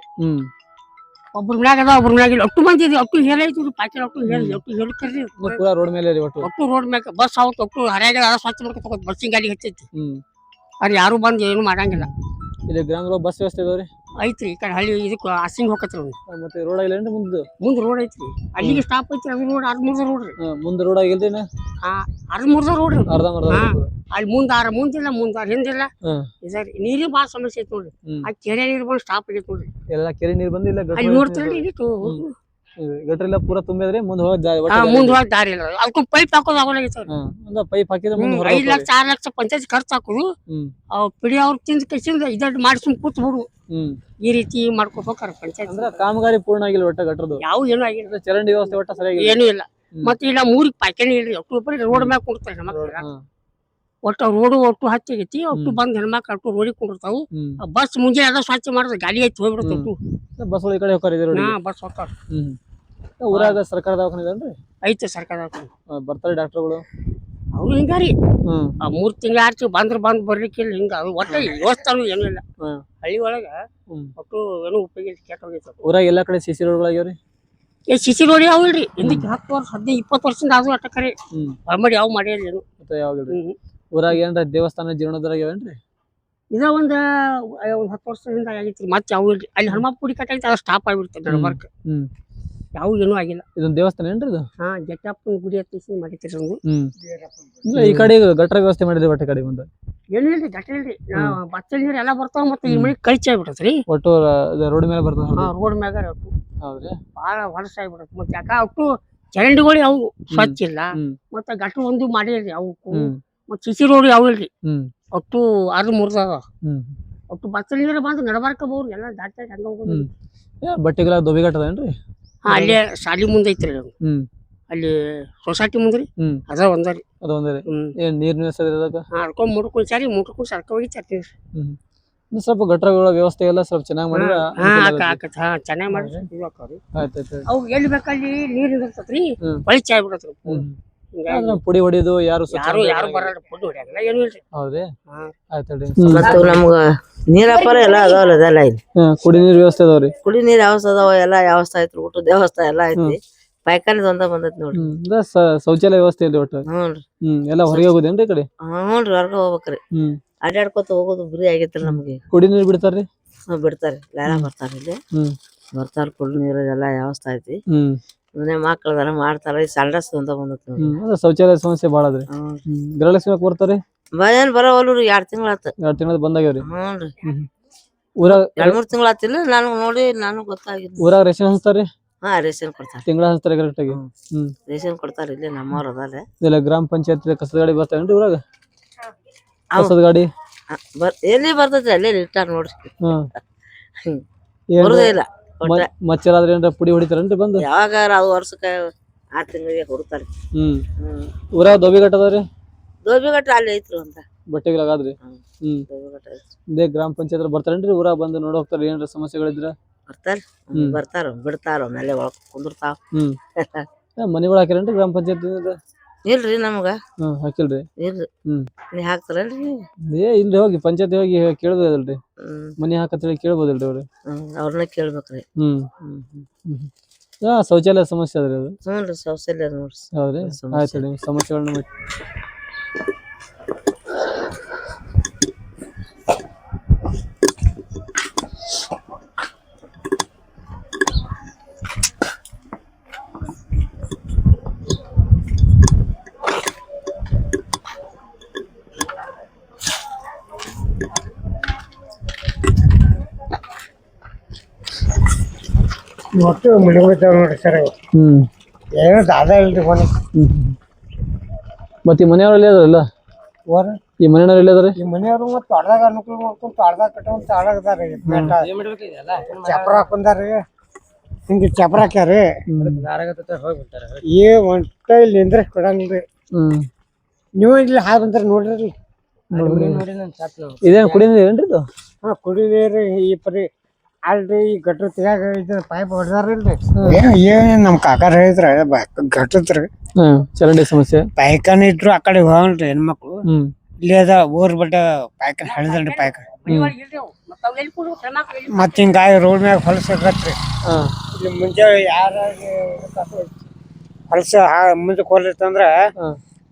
ಒಬ್ರ ಮ್ಯಾಗ ಅದ ಒಬ್ರ ಮ್ಯಾಗ ಇಲ್ಲ ಒಟ್ಟು ಮಂದಿ ಒಟ್ಟು ಹೇಳೈತಿ ಪಾಕಿರ ಒಟ್ಟು ಹೇಳ್ಕರ್ರಿ ಪೂರಾ ರೋಡ್ ಮೇಲೆ ರೀ ಒಟ್ಟು ಒಟ್ಟು ರೋಡ್ ಮ್ಯಾಗ ಬಸ್ ಅವತ್ತು ಒಟ್ಟು ಹರ್ಯಾಗ ಸ್ವಚ್ಛ ಮಾಡ್ಕೊತ ಬಸ್ಸಿನ ಗಾಡಿ ಹಚ್ಚೈತಿ ಅಲ್ಲಿ ಯಾರು ಬಂದು ಏನು ಮಾಡಂಗಿಲ್ಲ ಇಲ್ಲಿ ಗ್ರಾಮದೊಳಗ ಬಸ್ ವ್ಯವಸ್ಥೆ ಇದಾವ್ರಿ ಐತ್ರಿ ಈ ಕಡೆ ಹಳ್ಳಿ ಇದಕ್ಕೆ ಹಾಸಿಂಗ್ ಹೋಗತ್ರಿ ಮತ್ತೆ ರೋಡ್ ಆಗಿಲ್ಲೇನ್ರಿ ಮುಂದ್ ರೋಡ್ ಐತ್ರಿ ಅಲ್ಲಿಗೆ ಸ್ಟಾಪ್ ಐತ್ರಿ ಅದು ರೋಡ್ 6-3 ರೋಡ್ ರೀ ಮುಂದೆ ರೋಡ್ ಆಗಿಲ್ರಿ 6-3 ರೋಡ್ ರೀ ಅರ್ಧಂಬರ್ಧ ಅಲ್ಲಿ ಮುಂದಿಲ್ಲ ಹಿಂದಿಲ್ಲ ಇದರಿ ನೀರಿಗೆ ಭಾಳ ಸಮಸ್ಯೆ ಐತಿ ನೋಡ್ರಿ ಆ ಕೆರೆ ನೀರು ಬಂದು ಸ್ಟಾಪ್ ಆಗೈತಿ ನೋಡ್ರಿ ಎಲ್ಲ ಕೆರೆ ನೀರ್ ಬಂದಿಲ್ಲ ಅಲ್ಲಿ ನೋಡ್ತೀರಿ ಗಟ್ರೆಲ್ಲ ಪೂರಾ ತುಂಬಿದ್ರಿ ಮುಂದೆ ಹೋಗಿ ಮುಂದ್ ಹೋಗಿ ದಾರಿ ಇಲ್ಲ ಅದಕ್ಕೂ ಪೈಪ್ ಹಾಕೋದು ಆಗೋಲಾಗೈತಿ ಅಂದ್ರೆ ಪೈಪ್ ಹಾಕಿದ್ರೆ ಮುಂದೆ 5 ಲಕ್ಷ 6 ಲಕ್ಷ ಪಂಚಾಯತ್ ಖರ್ಚು ಹಾಕೋದು ಪಿಡಿ ಅವ್ರ ತಿಂದ ಕಸಿಂದ ಇದಟ್ಟು ಮಾಡಿಸ್ಕೊಂಡ್ ಕೂತ್ ಬಿಡು ಈ ರೀತಿ ಮಾಡ್ಕೋಬೇಕಾರ ಪಂಚಾಯತ್ ಅಂದ್ರೆ ಕಾಮಗಾರಿ ಪೂರ್ಣ ಆಗಿಲ್ಲ ಒಟ್ಟ ಗಟ್ರದು ಯಾವ ಏನೂ ಆಗಿಲ್ಲ ಚರಂಡಿ ವ್ಯವಸ್ಥೆ ಒಟ್ಟ ಸರಿಯಾಗಿ ಏನೂ ಇಲ್ಲ ಮತ್ತೆ ಇಲ್ಲ ಮೂರಿಗೆ ಪಾಯ್ಕಾನೆ ಇಲ್ರಿ ಒಟ್ಟು ರೋಡ್ ಮ್ಯಾಗ ಕುಂಡ್ತಾರೆ ಹೆಣ್ಮಕ್ಳು ಒಟ್ಟು ರೋಡು ಒಟ್ಟು ಹಚ್ಚಾಗೈತಿ ಒಟ್ಟು ಬಂದ್ ಹೆಣ್ಮಕ್ಳು ಒಟ್ಟು ರೋಡಿಗೆ ಕುಂಡಿರ್ತಾವು ಬಸ್ ಮುಂಜಾನೆ ಎಲ್ಲ ಸ್ವಚ್ಛ ಮಾಡಿದ್ರೆ ಗಾಡಿ ಐತಿ ಹೋಗ್ಬಿಡುತ್ತೆ ಒಟ್ಟು ಬಸ್ ಈ ಕಡೆ ಹೋಗ್ತಾರೆ ಬಸ್ ಹೋಗ್ತಾರ ಊರಾಗ ಸರ್ಕಾರ ದವಾಖಾನೆ ಇದೇನ್ರಿ ಐತೆ ಸರ್ಕಾರ ಬರ್ತಾರೆ ಡಾಕ್ಟರ್ಗಳು ಅವ್ರು ಹಿಂಗಾರಿ 3 ತಿಂಗಳ 6 ತಿಂಗಳು ಬಂದ್ ಬರ್ಲಿಕ್ಕಿಲ್ಲ ಹಿಂಗ ಅದು ಒಟ್ಟ ವ್ಯವಸ್ಥಾನು ಏನೂ ಇಲ್ಲ ಹಳ್ಳಿ ಒಳಗ ಒಟ್ಟು ಏನೂ ಉಪಯೋಗ ಕೆಟ್ಟ ಹೋಗೈತೆ ಊರಾಗ ಎಲ್ಲಾ ಕಡೆ ಸಿಸಿ ರೋಡ್ಗಳಾಗ್ಯಾವ್ರಿ ಸಿಸಿ ರೋಡ್ ಯಾವ ಇಲ್ರಿ ಹಿಂದಕ್ಕೆ 10 ವರ್ಷ 15-20 ವರ್ಷದಿಂದ ಅದು ಅಟ್ಟ ಕರೆ ಮಾಡಿ ಯಾವ ಮಾಡ್ಯಾರ ಏನು ಯಾವಾಗಿಲ್ರಿ ಊರಾಗ ಏನ್ರ ದೇವಸ್ಥಾನ ಜೀರ್ಣೋದ್ಧಾರ ಆಗ್ಯಾವೇನ್ರಿ ಇದ ಒಂದ್ 10 ವರ್ಷದಿಂದ ಆಗೈತ್ರಿ ಮತ್ತೆ ಯಾವ ಇಲ್ರಿ ಅಲ್ಲಿ ಹನುಮಪ್ಪ ಗುಡಿ ಕಟ್ಟಾಗೈತಿ ಅದು ಸ್ಟಾಪ್ ಆಗ್ಬಿಡ್ತದೆ ನಡ್ಬರ್ಕ ಯಾವ ಏನೂ ಆಗಿಲ್ಲ ಇದೊಂದ್ ದೇವಸ್ಥಾನ ಏನ್ರಿ ಇದು ಜಟ್ಟಪ್ಪನ ಗುಡಿ ಹತ್ತಿಸಿ ಮಾಡಿತ್ರಿ ಒಂದು ಈ ಕಡೆ ಗಟ್ರ ವ್ಯವಸ್ಥೆ ಮಾಡಿದ್ರಿ ಒಟ್ಟ ಕಡೆ ಮುಂದೆ ಏನು ಇಲ್ರಿ ಗಟ್ಟ ಇಲ್ರಿ ಬಚ್ಚಲ್ ನೀರು ಎಲ್ಲ ಬರ್ತಾವ ಮತ್ತೆ ಈ ಮನೆ ಕಳಿಸಿ ಆಗ್ಬಿಡತ್ರಿ ಒಟ್ಟು ರೋಡ್ ಮೇಲೆ ಬರ್ತಾವ ರೋಡ್ ಮ್ಯಾಗ ಹೌದ್ರಿ ಭಾಳ ಹೊಲಸ ಆಗ್ಬಿಡತ್ ಮತ್ತೆ ಯಾಕ ಅವು ಚರಂಡಿಗಳು ಅವು ಸ್ವಚ್ಛ ಇಲ್ಲ ಮತ್ತೆ ಗಟ್ರ ಒಂದು ಮಾಡಿರಿ ಅವಕ್ಕೂ ಮತ್ತೆ ಸಿಸಿ ರೋಡ್ ಯಾವ ಇಲ್ರಿ ಒಟ್ಟು 6-3 ಒಟ್ಟು ಬಚ್ಚಲ್ ನೀರು ಬಂದು ನಡಬಾರ್ಕ ಬೋರ್ ಎಲ್ಲ ದಾಟ ಹಂಗ ಹೋಗೋದು ಬಟ್ಟೆಗಳ ದೊಬಿಗಟ್ಟದೇನ್ರಿ ಅಲ್ಲೇ ಶಾಲಿ ಮುಂದೆ ಐತ್ರಿ ಅಲ್ಲಿ ಸೊಸೈಟಿ ಮುಂದ್ರಿ ಅದ ಒಂದರಿ ಏನ್ ನೀರಿನ ವ್ಯವಸ್ಥೆ ಹರ್ಕೊಂಡ್ ಮುಡ್ಕೊಂಡ್ ಸಾರಿ ಮುಟ್ಕೊಂಡ್ ಸರ್ಕ ಹೋಗಿ ಚರ್ತೀವಿ ಸ್ವಲ್ಪ ಗಟ್ರಗಳ ವ್ಯವಸ್ಥೆ ಎಲ್ಲ ಸ್ವಲ್ಪ ಚೆನ್ನಾಗಿ ಮಾಡಿದ್ರ ಚೆನ್ನಾಗಿ ಮಾಡಿ ಅವು ಎಲ್ಲಿ ಬೇಕಲ್ಲಿ ನೀರ್ ಇರ್ತೈತ್ರಿ ಪಳಿಚ ಆಗ್ಬಿಡತ್ರಿ ಪುಡಿ ಹೊಡಿಯೋದು ಯಾರು ಯಾರು ಬರಲ್ಲ ಪುಡಿ ಹೊಡಿಯಲ್ಲ ಏನು ಇಲ್ರಿ ಹೌದ್ರಿ ಮತ್ತು ನಮ್ಗ ನೀರಪ್ಪರ ಎಲ್ಲ ಅದಾವಲ್ಲ ಅದೆಲ್ಲ ಇಲ್ಲಿ ಕುಡಿ ನೀರ್ ವ್ಯವಸ್ಥೆ ಅದಾವ್ರಿ ಕುಡಿ ನೀರ್ ವ್ಯವಸ್ಥೆ ಅದಾವ ಎಲ್ಲ ವ್ಯವಸ್ಥೆ ಐತ್ರಿ ಊಟದ ವ್ಯವಸ್ಥೆ ಎಲ್ಲ ಐತಿ ಪಾಯ್ಕಾನಿದ್ ಒಂದ ಬಂದೈತಿ ನೋಡ್ರಿ ಶೌಚಾಲಯ ವ್ಯವಸ್ಥೆ ಇಲ್ರಿ ಒಟ್ಟು ಎಲ್ಲ ಹೊರಗೆ ಹೋಗುದೇನ್ರಿ ಈ ಕಡೆ ಹ್ಞೂನ್ರಿ ಹೊರಗ ಹೋಗ್ಬೇಕ್ರಿ ಅಡ್ಡಾಡ್ಕೊತ ಹೋಗೋದು ಬರೀ ಆಗೈತ್ರಿ ನಮ್ಗೆ ಕುಡಿ ನೀರ್ ಬಿಡ್ತಾರ್ರಿ ಬಿಡ್ತಾರಿ ಎಲ್ಲ ಬರ್ತಾರ ಇಲ್ಲಿ ಬರ್ತಾರ ಕುಡಿ ನೀರ್ ಎಲ್ಲ ವ್ಯವಸ್ಥೆ ಐತಿ ಮನೆ ಮಕ್ಳದಾರ ಮಾಡ್ತಾರ ಸಂಡಸ್ ಒಂದ ಬಂದೈತಿ ನೋಡ್ರಿ ಶೌಚಾಲಯ ಸಮಸ್ಯೆ ಬಾಳ ಅದ್ರಿ ಗೃಹಲಕ್ಷ್ಮಿ ಬರ್ತಾರಿ ಏನ್ ಬರೋವಲ್ರಿ 2 ತಿಂಗಳ ಆತ 2 ತಿಂಗಳ ಬಂದಾಗ್ಯಾವ್ರಿ ಹ್ಞೂನ್ರಿ ಊರಾಗ 2-3 ತಿಂಗಳ ಆತಿಲ್ಲ ನಾನು ನೋಡಿ ನಾನು ಗೊತ್ತಾಗಿಲ್ಲ ಊರಾಗ ರೇಷನ್ ಹಚ್ತಾರಿ ರೇಷನ್ ಕೊಡ್ತಾರ ತಿಂಗಳ ಹಚ್ತಾರ ಕರೆಕ್ಟ್ ಆಗಿ ರೇಷನ್ ಕೊಡ್ತಾರ ಇಲ್ಲಿ ನಮ್ಮವ್ರ ಅದಾರ ಇದೆಲ್ಲ ಗ್ರಾಮ ಪಂಚಾಯತ್ ಕಸದ ಗಾಡಿ ಬರ್ತಾರೇನ್ರಿ ಊರಾಗ ಕಸದ ಗಾಡಿ ಎಲ್ಲಿ ಬರ್ತೈತಿ ಅಲ್ಲೇ ಇಟ್ಟಾರ ನೋಡ್ರಿ ಬರುದೇ ಇಲ್ಲ ಮಚ್ಚರಾದ್ರೆ ಏನ್ರ ಪುಡಿ ಹೊಡಿತಾರೇನ್ರಿ ಬಂದು ಯಾವಾಗಾರ ಅದು ವರ್ಷಕ್ಕ 6 ತಿಂಗಳಿಗೆ ಹೊಡ್ತಾರ ಊರಾಗ ದೋಬಿಗಟ್ಟ ಅದಾವ್ರಿ ದೋಬಿಗಟ್ಟ ಅಲ್ಲಿ ಐತ್ರಿ ಅಂತ ಬಟ್ಟೆಗಳಾಗಾದ್ರಿ ಇದೇ ಗ್ರಾಮ ಪಂಚಾಯತ್ ಬರ್ತಾರೇನ್ರಿ ಊರಾಗ ಬಂದು ನೋಡ್ ಹೋಗ್ತಾರ ಏನ್ರ ಸಮಸ್ಯೆಗಳಿದ್ರ ಬರ್ತಾರ ಬಿಡ್ತಾರ ಮೇಲೆ ಒಳಗ್ ಕುಂದಿರ್ತಾವ ಮನೆಗಳು ಹಾಕಿರೇನ್ರಿ ಗ್ರಾಮ ಪಂಚಾಯತ್ ಇಲ್ರಿ ನಮ್ಗ ಹಾಕಿಲ್ರಿ ಇಲ್ರಿ. ಹ್ಮ್. ನೀ ಹಾಕ್ತಾರಲ್ರಿ ನೀವು? ಇಲ್ರಿ ಹೋಗಿ ಪಂಚಾಯತಿ ಹೋಗಿ ಕೇಳ್ಬೋದಲ್ರಿ ಹ್ಮ್ ಮನಿ ಹಾಕತ್ತೇಳಿ ಕೇಳ್ಬೋದಲ್ರಿ ಅವ್ರು. ಅವ್ರನ್ನ ಕೇಳ್ಬೇಕ್ರಿ. ಶೌಚಾಲಯ ಸಮಸ್ಯೆ ಅದ್ರಿ ಅದು. ಹ್ಞೂನ್ರಿ ಶೌಚಾಲಯ ಅದ ನೋಡ್ರಿ ಹೌದ್ರಿ ಸಮಸ್ಯೆ. ಆಯ್ತು ನಿಮ್ ಸಮಸ್ಯೆಗಳನ್ನ ಮಾಡಿ. ಒಟ್ಟು ಮುಳುಗೋಯ್ತಾವ ನೋಡ್ರಿ ಸರ್. ಏನೋ ದಾದ ಇಲ್ರಿ ಫೋನ್. ಮತ್ತೆ ಈ ಮನೆಯವ್ರಲ್ಲಿ ಅದಾರಲ್ಲ ಓರ್ ಈ ಮನೆಯವ್ರು ಎಲ್ಲಿ ಅದಾರಿ? ಈ ಮನೆಯವ್ರು ಮತ್ತೆ ತೋಟದಾಗ ಅನುಕೂಲ ಮಾಡ್ಕೊಂಡು ತೋಟದಾಗ ಕಟ್ಕೊಂಡ್ ತಾಳಗದಾರಿ. ಚಪ್ರ ಹಾಕೊಂಡಾರಿ, ಹಿಂಗ ಚಪ್ರ ಹಾಕ್ಯಾರಿ. ಒಟ್ಟ ಇಲ್ಲಿ ನಿಂದ್ರೆ ಕೊಡಂಗಿಲ್ರಿ. ನೀವು ಇಲ್ಲಿ ಹಾಗೆ ಬಂದಾರ ನೋಡ್ರಿ. ಇದೇನ್ ಕುಡಿಯೋದು ಏನ್ರಿ ಇದು? ಹಾ ಕುಡಿದೇರಿ. ಈ ಪರಿ ಅಲ್ರಿ ಈ ಗಟ್ರ ತೆಗ್ಯಾಗ ಇದ್ರ ಪೈಪ್ ಹೊಡ್ದಾರಿಲ್ರಿ. ಏನ್ ನಮ್ ಕಾಕಾರ ಹೇಳಿದ್ರ ಗಟ್ಟತ್ರಿ ಚರಂಡಿ ಸಮಸ್ಯೆ ಪಾಯ್ಕಾನ ಇಟ್ರು ಆ ಕಡೆ ಹೋಗಲ್ರಿ ಹೆಣ್ಮಕ್ಳು. ಇಲ್ಲಿ ಅದ ಊರ್ ಬಡ್ಡ ಪಾಯ್ಕಾನ ಹೇಳಿದ್ರಿ ಪಾಯ್ಕಾನ. ಮತ್ ಹಿಂಗಾಗಿ ರೋಡ್ ಮ್ಯಾಗ ಹೊಲಸತ್ರಿ. ಇಲ್ಲಿ ಮುಂಜೆ ಯಾರ ಹೊಲಸ ಮುಂದೆ ಕೊರ್ಲಿತ್ತಂದ್ರ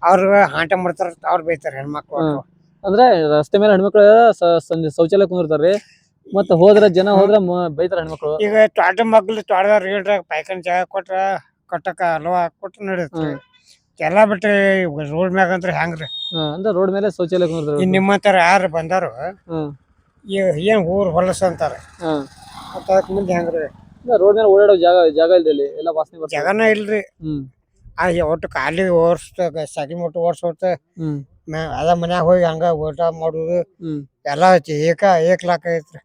ಅವ್ರ ಹಾಂಟ ಮಾಡ್ತಾರ, ಅವ್ರ ಬೈತಾರ ಹೆಣ್ಮಕ್ಳು. ಅಂದ್ರೆ ರಸ್ತೆ ಮೇಲೆ ಹೆಣ್ಮಕ್ಳು ಶೌಚಾಲಯ ಕುಂದಿರ್ತಾರ್ರಿ, ಮತ್ತ ಹೋದ್ರ ಜನ ಹೋದ್ರ ಬೈತಾರ ಹೆಣ್ಮಕ್ಳು. ಈಗ ತೋಟ ಮಗ್ಳು ತೋಟದವ್ರ ಹೇಳ್ರ ಪಾಯ್ಕಾನ ಜಾಗ ಕೊಟ್ರ ಕಟ್ಟಕ ಅಲ್ವಾ ಕೊಟ್ರ ನಡೀತ್ರಿ. ಎಲ್ಲಾ ಬಿಟ್ರಿ ರೋಡ್ ಮ್ಯಾಗ ಅಂದ್ರ ಹೆಂಗ್ರಿ? ಅಂದ್ರೆ ರೋಡ್ ಮೇಲೆ ಶೌಚಾಲಯ ಕುಂದಿರ್ತಾರ. ನಿಮ್ಮಂತರ ಯಾರು ಬಂದಾರು ಏನ್ ಊರ್ ಹೊಲಸ ಅಂತಾರ. ಅದಕ್ ಮುಂದೆ ಹೆಂಗ್ರಿ? ರೋಡ್ ಮೇಲೆ ಓಡಾಡೋ ಜಾಗ ಇಲ್ರಿ, ಎಲ್ಲ ವಾಸನೆ ಬರ್ತದೆ. ಜಾಗನ ಇಲ್ರಿ. ಒಟ್ಟು ಖಾಲಿ ಸಗಿ ಮುಟ್ಟು ಓಡ್ಸೋಟ ಅದ ಮನ್ಯಾಗ ಹೋಗಿ ಹಂಗ ಊಟ ಮಾಡುದು ಎಲ್ಲಾ ಏಕ್ಲಾಕ್ ಐತ್ರಿ.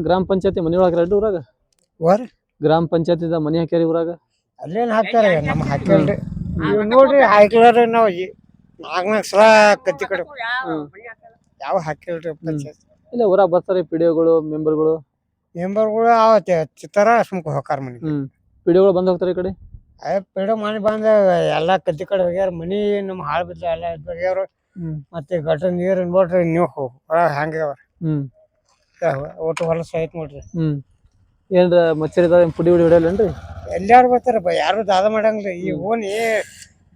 ಗ್ರಾಮ ಪಂಚಾಯತಿ ಮನಿ ಒಳಗ ಊರಾಗ ಗ್ರಾಮ ಪಂಚಾಯತಿ ಮನಿ ಹಾಕ್ಯಾರಿ ಊರಾಗ. ಅಲ್ಲೇನ್ ಹಾಕ್ತಾರ ನಮ್ ಹಾಕಿಲ್ರಿ. ನೋಡ್ರಿ ಹಾಕ್ಲಾರ ನಾವ್ 4 ಸಲ ಕತ್ತಿ ಕಡೆ ಯಾವ ಹಾಕಿಲ್ರಿ ಪಂಚಾಯತ್. ಇಲ್ಲ ಊರಾಗ ಬರ್ತಾರೆ ಪಿಡಿಒಗಳು ಮೆಂಬರ್ಗಳು ಚಿತ್ತಾರ ಸುಮ್ಕ ಹೋಗಾರ ಮನಿ. ಪಿಡಿಒಗಳು ಬಂದ್ ಹೋಗ್ತಾರೆ ಈ ಕಡೆ. ಪಿಡಿಒ ಮನಿ ಬಂದ ಎಲ್ಲಾ ಕತ್ತಿ ಕಡೆ ಹೋಗ್ಯಾರ. ಮನಿ ನಮ್ ಹಾಳ್ ಬಿದ್ದ ಎಲ್ಲಾ ಹೋಗ್ಯಾರ. ಮತ್ತೆ ಗಟ್ರ ನೀರ್ ನೋಡ್ರಿ ನೀವು ಹಂಗ ಒಟ್ಟು ಹೊಲಸ ಐತ್ ನೋಡ್ರಿ. ಏನ್ರ ಮಚ್ಚರಿ ಪುಡಿ ಹೊಡಿಯಲ್ಲೇನ್ರಿ? ಎಲ್ಲಾರು ಬರ್ತಾರ ಯಾರು ದಾದ ಮಾಡಂಗ್ರಿ. ಈ ಓಣಿ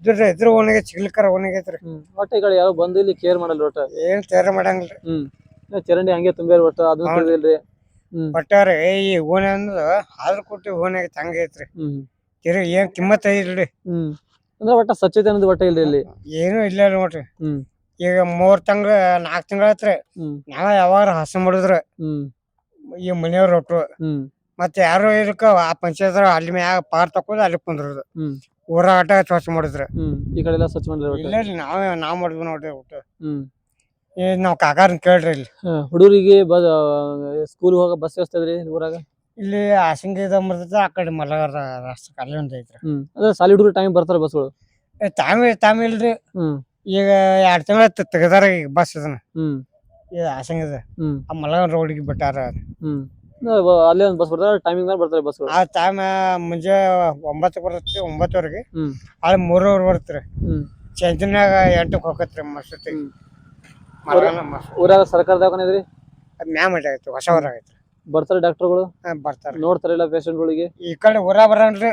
ಇದ್ರ ಓಣಿಗೆ ಚಿಗ್ಲಿಕರ ಓಣಿಗೈತ್ರಿ. ಒಟ್ಟ ಈ ಕಡೆ ಯಾವ ಬಂದು ಇಲ್ಲಿ ಕೇರ್ ಮಾಡಲ್ಲ ಒಟ್ಟ ಏನ್ ತಯಾರ ಮಾಡಂಗಿಲ್ರಿ. ಚರಂಡಿ ಹಂಗೆ ತುಂಬ್ಯಾರ ಒಟ್ಟ ಅದನ್ನ ತಿಳಿದಿಲ್ರಿ. ಒಟ್ಟಾರೆ ಈ ಓಣಿ ಅನ್ನೋದು ಹಾದ್ರ ಕೊಟ್ಟಿ ಓಣಿ ಹಂಗ ಐತ್ರಿ. ಏನ್ ಕಿಮ್ಮತ್ ಐಲ್ರಿ. ಅಂದ್ರೆ ಒಟ್ಟ ಸ್ವಚ್ಛತೆ ಅನ್ನೋದು ಒಟ್ಟ ಇಲ್ರಿ ಇಲ್ಲಿ. ಏನು ಇಲ್ಲ ನೋಡ್ರಿ. ಈಗ 3 ತಿಂಗಳ 4 ತಿಂಗಳ ಆತ್ರಿ ನಾವ ಯಾವಾಗ ಹಸ ಮಾಡುದ್ರ ಈ ಮನೆಯವ್ರ ಒಟ್ಟು. ಮತ್ತೆ ಯಾರು ಇದಕ್ಕ ಆ ಪಂಚಾಯತ್ ಅಲ್ಲಿ ಮ್ಯಾಗ ಪಾರ್ ತಕೋದು ಅಲ್ಲಿ ಕುಂದ್ರದು. ಊರ ಆಟ ಸ್ವಚ್ಛ ಮಾಡಿದ್ರ ಈ ಕಡೆ ಎಲ್ಲ ಸ್ವಚ್ಛ ಮಾಡಿದ್ರಿ. ಇಲ್ಲ ನಾವ್ ಮಾಡಿದ್ವಿ ನೋಡ್ರಿ ಒಟ್ಟು. ನಾವ್ ಕಾಕಾರನ್ ಕೇಳ್ರಿ ಇಲ್ಲಿ. ಹುಡುಗರಿಗೆ ಸ್ಕೂಲ್ ಹೋಗ ಬಸ್ ವ್ಯವಸ್ಥೆ ಇದ್ರಿ ಊರಾಗ? ಇಲ್ಲಿ ಆಸಂಗಿದ ಬರ್ತೈತಿ, ಆ ಕಡೆ ಮಲಗಾರ ರಸ್ತೆ ಅಲ್ಲಿ ಒಂದ್ ಐತ್ರಿ. ಅಂದ್ರೆ ಸಾಲಿ ಹುಡುಗರು ಟೈಮ್ ಬರ್ತಾರ ಬಸ್ಗಳು? ತಾವ್ ಇಲ್ರಿ. ಈಗ 2 ತಿಂಗಳ ತೆಗದಾರ ಈಗ ಬಸ್ ಇದನ್ನ. ಈಗ ಆಸಂಗಿದ ಆ ಮಲಗಾರ ರೋಡಿಗೆ ಬಿಟ್ಟಾರ. ಅಲ್ಲೇ ಒಂದ್ ಬಸ್ ಬರ್ತಾರ, ಟೈಮಿಂಗ್ ಮೇಲೆ ಬರ್ತಾರೆ ಬಸ್ಗಳು. ಆ ಟೈಮ್ ಮುಂಜೆ 9 ಬರುತ್ತೆ, 9ವರೆಗೆ. ಅಲ್ಲಿ 3 ಬರ್ತ್ರಿ. ಚಂದಿನಾಗ 8ಕ್ಕೆ ಹೋಗತ್ರಿ ಮಸ್ತಿ. ಊರಾಗ ಸರ್ಕಾರ ದವಾಖಾನೆ ಇದ್ರಿ? ಮ್ಯಾಮ್ ಆಗೈತಿ, ಹೊಸ ಊರಾಗ ಐತ್ರಿ. ಬರ್ತಾರೆ ಡಾಕ್ಟರ್ಗಳು? ಬರ್ತಾರ, ನೋಡ್ತಾರಿಲ್ಲ ಪೇಷಂಟ್ಗಳಿಗೆ? ಈ ಕಡೆ ಊರ ಬರನ್ರಿ.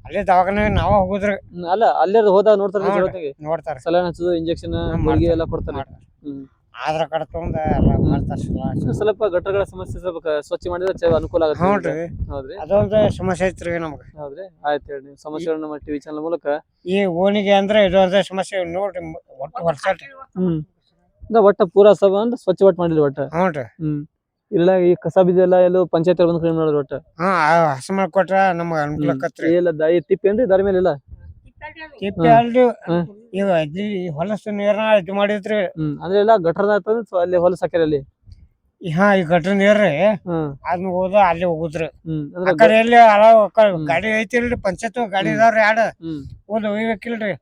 ಅಲ್ಲೇ ದವಾಖಾನೆ ನಾವ ಹೋಗುದ್ರಿ. ಅಲ್ಲ ಅಲ್ಲೇ ಹೋದಾಗ ನೋಡ್ತಾರೆ, ನೋಡ್ತಾರ. ಸಲೈನ್ ಹಚ್ಚೋದು, ಇಂಜೆಕ್ಷನ್ ಎಲ್ಲ ಕೊಡ್ತಾರೆ. ಆಧಾರ್ ಕಾರ್ಡ್ ತಗೊಂಡ ಎಲ್ಲ ಮಾಡ್ತಾರ. ಸ್ವಲ್ಪ ಗಟ್ಟರಗಳ ಸಮಸ್ಯೆ ಸ್ವಲ್ಪ ಸ್ವಚ್ಛ ಮಾಡಿದ್ರೆ ಅನುಕೂಲ ಆಗುತ್ತೆ. ಹೌದ್ರಿ, ಅದೊಂದು ಸಮಸ್ಯೆ ಐತ್ರಿ ನಮ್ಗೆ. ಹೌದ್ರಿ, ಆಯ್ತು ಹೇಳಿ. ನಿಮ್ಮ ಸಮಸ್ಯೆಗಳನ್ನ ನಮ್ಮ ಟಿವಿ ಚಾನಲ್ ಮೂಲಕ ಈ ಓಣಿಗೆ ಅಂದ್ರೆ ಇದೊಂದೇ ಸಮಸ್ಯೆ ನೋಡ್ರಿ. ಒಟ್ಟು ವರ್ಷ ಒಟ್ಟ ಪೂರಾ ಸಭಾ ಅಂದ್ರೆ ಸ್ವಚ್ಛ ಒಟ್ಟು ಮಾಡಿದ್ರಿ ಒಟ್ಟ. ಇಲ್ಲ ಈ ಕಸ ಬಿದ್ದೆಲ್ಲ ಎಲ್ಲೋ ಪಂಚಾಯತ್ ಬಂದ್ ಕ್ಲೀನ್ ಮಾಡಿದ್ರಿ ಒಟ್ಟ. ಹಸ ಮಾಡ್ಕೊಟ್ರ ನಮ್ಗ ಅನುಕೂಲ ಆಕತ್ರಿ. ಇಲ್ಲ ತಿಪ್ಪಿ ಏನ್ರಿ ದಾರಿ ಮೇಲೆ ಇಲ್ಲ? ತಿಪ್ಪಿ ಅಲ್ರಿ, ಈಗ ಹೊಲಸು ನೀರ ಇದು ಮಾಡಿದ್ರಿ. ಅಂದ್ರೆ ಎಲ್ಲ ಗಟ್ರದ ಅಲ್ಲಿ ಹೊಲಸ ಹಾಕ್ಯಾರ ಅಲ್ಲಿ. ಈ ಗಟ್ರ ನೀರ್ರಿ ಅದನ್ನ ಹೋದ ಅಲ್ಲಿ ಹೋಗುದ್ರಿ. ಆ ಕಡೆ ಎಲ್ಲಿ ಗಾಡಿ ಐತಿಲ್ರಿ, ಪಂಚಾಯತ್ ಗಾಡಿ ಇದಾವ್ರಿ. ಹೋದ್ ಒಯ್ಬೇಕಿಲ್ರಿ.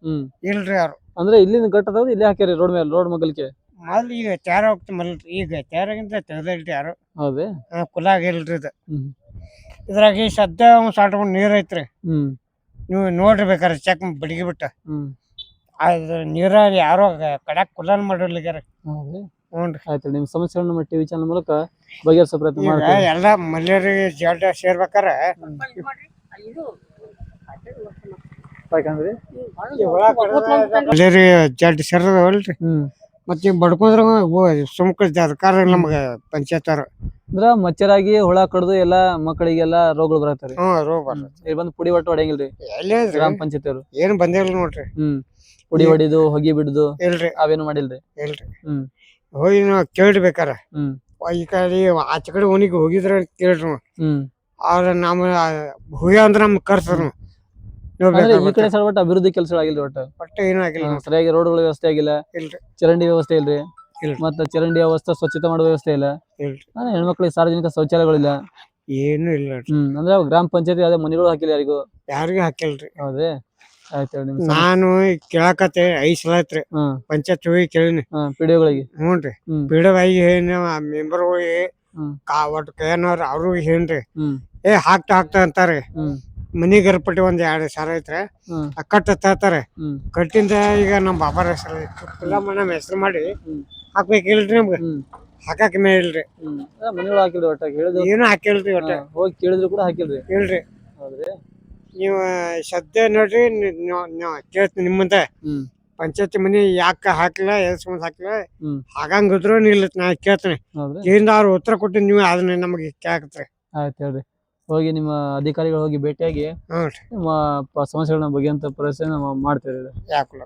ಇಲ್ರಿ ಅವ್ರು. ಅಂದ್ರೆ ಇಲ್ಲಿಂದ ಗಟ್ಟದ ಇಲ್ಲಿ ಹಾಕ್ಯಾರಿ ರೋಡ್ ಮೇಲೆ, ರೋಡ್ ಮಗಲ್ಕೆ. ಅಲ್ಲಿ ಈಗ ತಯಾರ ಹೋಗ್ತಮಲ್ರಿ. ಈಗ ತಯಾರಾಗಿಂತ ತೆಗ್ದಿಲ್ರಿ ಯಾರು. ಹೌದೇ? ಕುಲಾಗಿಲ್ರಿ ಇದು. ಇದ್ರಾಗ ಈ ಸದ್ಯ ಒಂದ್ ಸಾಟ್ ನೀರ್ ಐತ್ರಿ. ನೀವು ನೋಡ್ರಿ ಬೇಕಾರೆ ಚೆಕ್ ಬಡಿಗೆ ಬಿಟ್ಟ ಅದು ನೀರ ಯಾರೋ ಕಡ್ಯಾಕ್ ಕುಲಾನ್ ಮಾಡಿರ್ಲಿಗ್ಯಾರ. ಹೌದ್ರಿ ಹ್ಞೂನ್ರಿ. ಆಯ್ತು ನಿಮ್ಮ ಸಮಸ್ಯೆಗಳನ್ನ ನಮ್ಮ ಟಿವಿ ಚಾನಲ್ ಮೂಲಕ ಬಗೆಹರಿಸೋ ಪ್ರಯತ್ನ ಈಗ ಮಾಡ್ತೀವಿ. ಎಲ್ಲಾ ಮಲ್ಯರಿಗೆ ಜಲ್ದ ಸೇರ್ಬೇಕಾರ ಯಾಕಂದ್ರಿ ಮಲ್ಯರಿಗೆ ಜಲ್ದ ಸೇರದವಲ್ರಿ. ಹ್ಮ್ ಮತ್ತೆ ಈಗ ಬಡ್ಕೊಂಡ್ರ ಸುಮ್ಕ ಸರ್ಕಾರ ನಮ್ಗ ಪಂಚಾಯತ್ ಅವ್ರ ಅಂದ್ರ ಮಚ್ಚರಾಗಿ ಹುಳ ಕಡ್ದು ಎಲ್ಲಾ ಮಕ್ಕಳಿಗೆಲ್ಲಾ ರೋಗಗಳು ಬರತ್ತಾರಿ. ರೋಗ ಬರ್ತದೆ. ಇಲ್ಲಿ ಬಂದು ಪುಡಿ ಒಟ್ಟು ಹೊಡೆಯಂಗಿಲ್ರಿ ಎಲ್ಲಿ ಗ್ರಾಮ ಪಂಚಾಯತ್ ಅವರು. ಏನ್ ಬಂದಿಲ್ಲ ನೋಡ್ರಿ. ಪುಡಿ ಹೊಡಿದು ಹೊಗಿ ಬಿಡುದು ಇಲ್ರಿ ಅವೇನು ಮಾಡಿಲ್ರಿ. ಇಲ್ರಿ. ಹ್ಮ್ ಹೋಗಿ ನಾವ್ ಕೇಳ್ಬೇಕಾರ ಹ್ಮ್ ಈ ಕಡೆ ಆಚೆ ಕಡೆ ಓಣಿಗೆ ಹೋಗಿದ್ರ ಕೇಳ್ರಿ ನಾವು. ಹ್ಮ್ ಅವ್ರ ನಮ್ಮ ಹೋಗ್ಯ ಅಂದ್ರ ನಮ್ ಕರ್ಸರು ಅಂದ್ರೆ ಈ ಕಡೆ ಸರ್ ಒಟ್ಟು ಅಭಿವೃದ್ಧಿ ಕೆಲಸಗಳಾಗಿಲ್ರಿ ಒಟ್ಟು. ಒಟ್ಟ ಏನೂ ಆಗಿಲ್ಲ ನೋಡ್ರಿ. ಸರಿಯಾಗಿ ರೋಡ್ಗಳ ವ್ಯವಸ್ಥೆ ಆಗಿಲ್ಲ, ಇಲ್ರಿ. ಚರಂಡಿ ವ್ಯವಸ್ಥೆ ಇಲ್ರಿ, ಇಲ್ರಿ. ಮತ್ತ ಚರಂಡಿ ವ್ಯವಸ್ಥೆ ಸ್ವಚ್ಛತೆ ಮಾಡುವ ವ್ಯವಸ್ಥೆ ಇಲ್ಲ, ಇಲ್ರಿ. ಹೆಣ್ಮಕ್ಳಿಗೆ ಸಾರ್ವಜನಿಕ ಶೌಚಾಲಯಗಳಿಲ್ಲ. ಏನು ಇಲ್ಲ ನೋಡ್ರಿ. ಅಂದ್ರೆ ಗ್ರಾಮ ಪಂಚಾಯತಿ ಯಾವ್ದೇ ಮನೆಗಳು ಹಾಕಿಲ್ಲ ಯಾರಿಗೂ. ಯಾರಿಗೂ ಹಾಕಿಲ್ರಿ. ಹೌದ್ರಿ. ಆಯ್ತು ಹೇಳಿ ನಿಮ್ ನಾನು ಕೇಳಾಕತ್ತೆ 5 ಸಲ ಆಯ್ತ್ರಿ ಪಂಚಾಯತ್ ಹೋಗಿ ಕೇಳಿನಿ. ಪಿಡಿಒಗಳಿಗೆ. ಹ್ಞೂನ್ರಿ. ಪಿಡವಾಗಿ ಹೇಳಿ ಮೆಂಬರ್ ಹೋಗಿ ಒಟ್ಟು ಕೈಯನವ್ರ ಅವ್ರು ಹೇನ್ರಿ ಹಾಕ್ತಾ ಅಂತಾರೆ. ಮನಿ ಗರ್ಪಟ್ಟಿ ಒಂದ್ 2 ಸಾವಿರ ಐತ್ರಿ ಕಟ್ಟ ತರ್ತಾರೆ. ಕಟ್ಟಿಂದ ಈಗ ನಮ್ ಬಾಬಾರ ಹೆಸರು ನಮ್ಮ ಹೆಸರು ಮಾಡಿ ಹಾಕ್ಬೇಕಿಲ್ರಿ ನಮ್ಗ. ಹಾಕಾಕ ಮೇಲ್ರಿ ಮನೆಗಳು ಹಾಕಿಲ್ರಿ ಒಟ್ಟ. ಹೇಳಿದ್ರು ಏನು ಹಾಕಿಲ್ರಿ ಒಟ್ಟ. ಹೋಗಿ ಕೇಳಿದ್ರು ಕೂಡ ಹಾಕಿಲ್ರಿ. ಇಲ್ರಿ. ಹೌದ್ರಿ. ನೀವು ಸದ್ಯ ನೋಡ್ರಿ ಕೇಳ್ತೀನಿ ನಿಮ್ಮಂತ ಪಂಚಾಯತಿ ಮನಿ ಯಾಕ ಹಾಕಿಲ್ಲ ಎಸ್ ಮುಂದ್ ಹಾಕಿಲ್ಲ ಹಾಗಂಗಿದ್ರು ಇಲ್ಲ ನಾ ಕೇಳ್ತೀನಿ. ಇದರಿಂದ ಅವ್ರು ಉತ್ತರ ಕೊಟ್ಟು ನೀವು ಅದನ್ನ ನಮಗೆ ಕೇಳಾಕತ್ರಿ. ಆಯ್ತು ಹೇಳ್ರಿ. ಹೋಗಿ ನಿಮ್ಮ ಅಧಿಕಾರಿಗಳು ಹೋಗಿ ಭೇಟಿಯಾಗಿ ನಿಮ್ಮ ಸಮಸ್ಯೆಗಳನ್ನ ಬಗೆಹಂತ ಪ್ರಯತ್ನ ಮಾಡ್ತೇವೆ. ಯಾಕೆ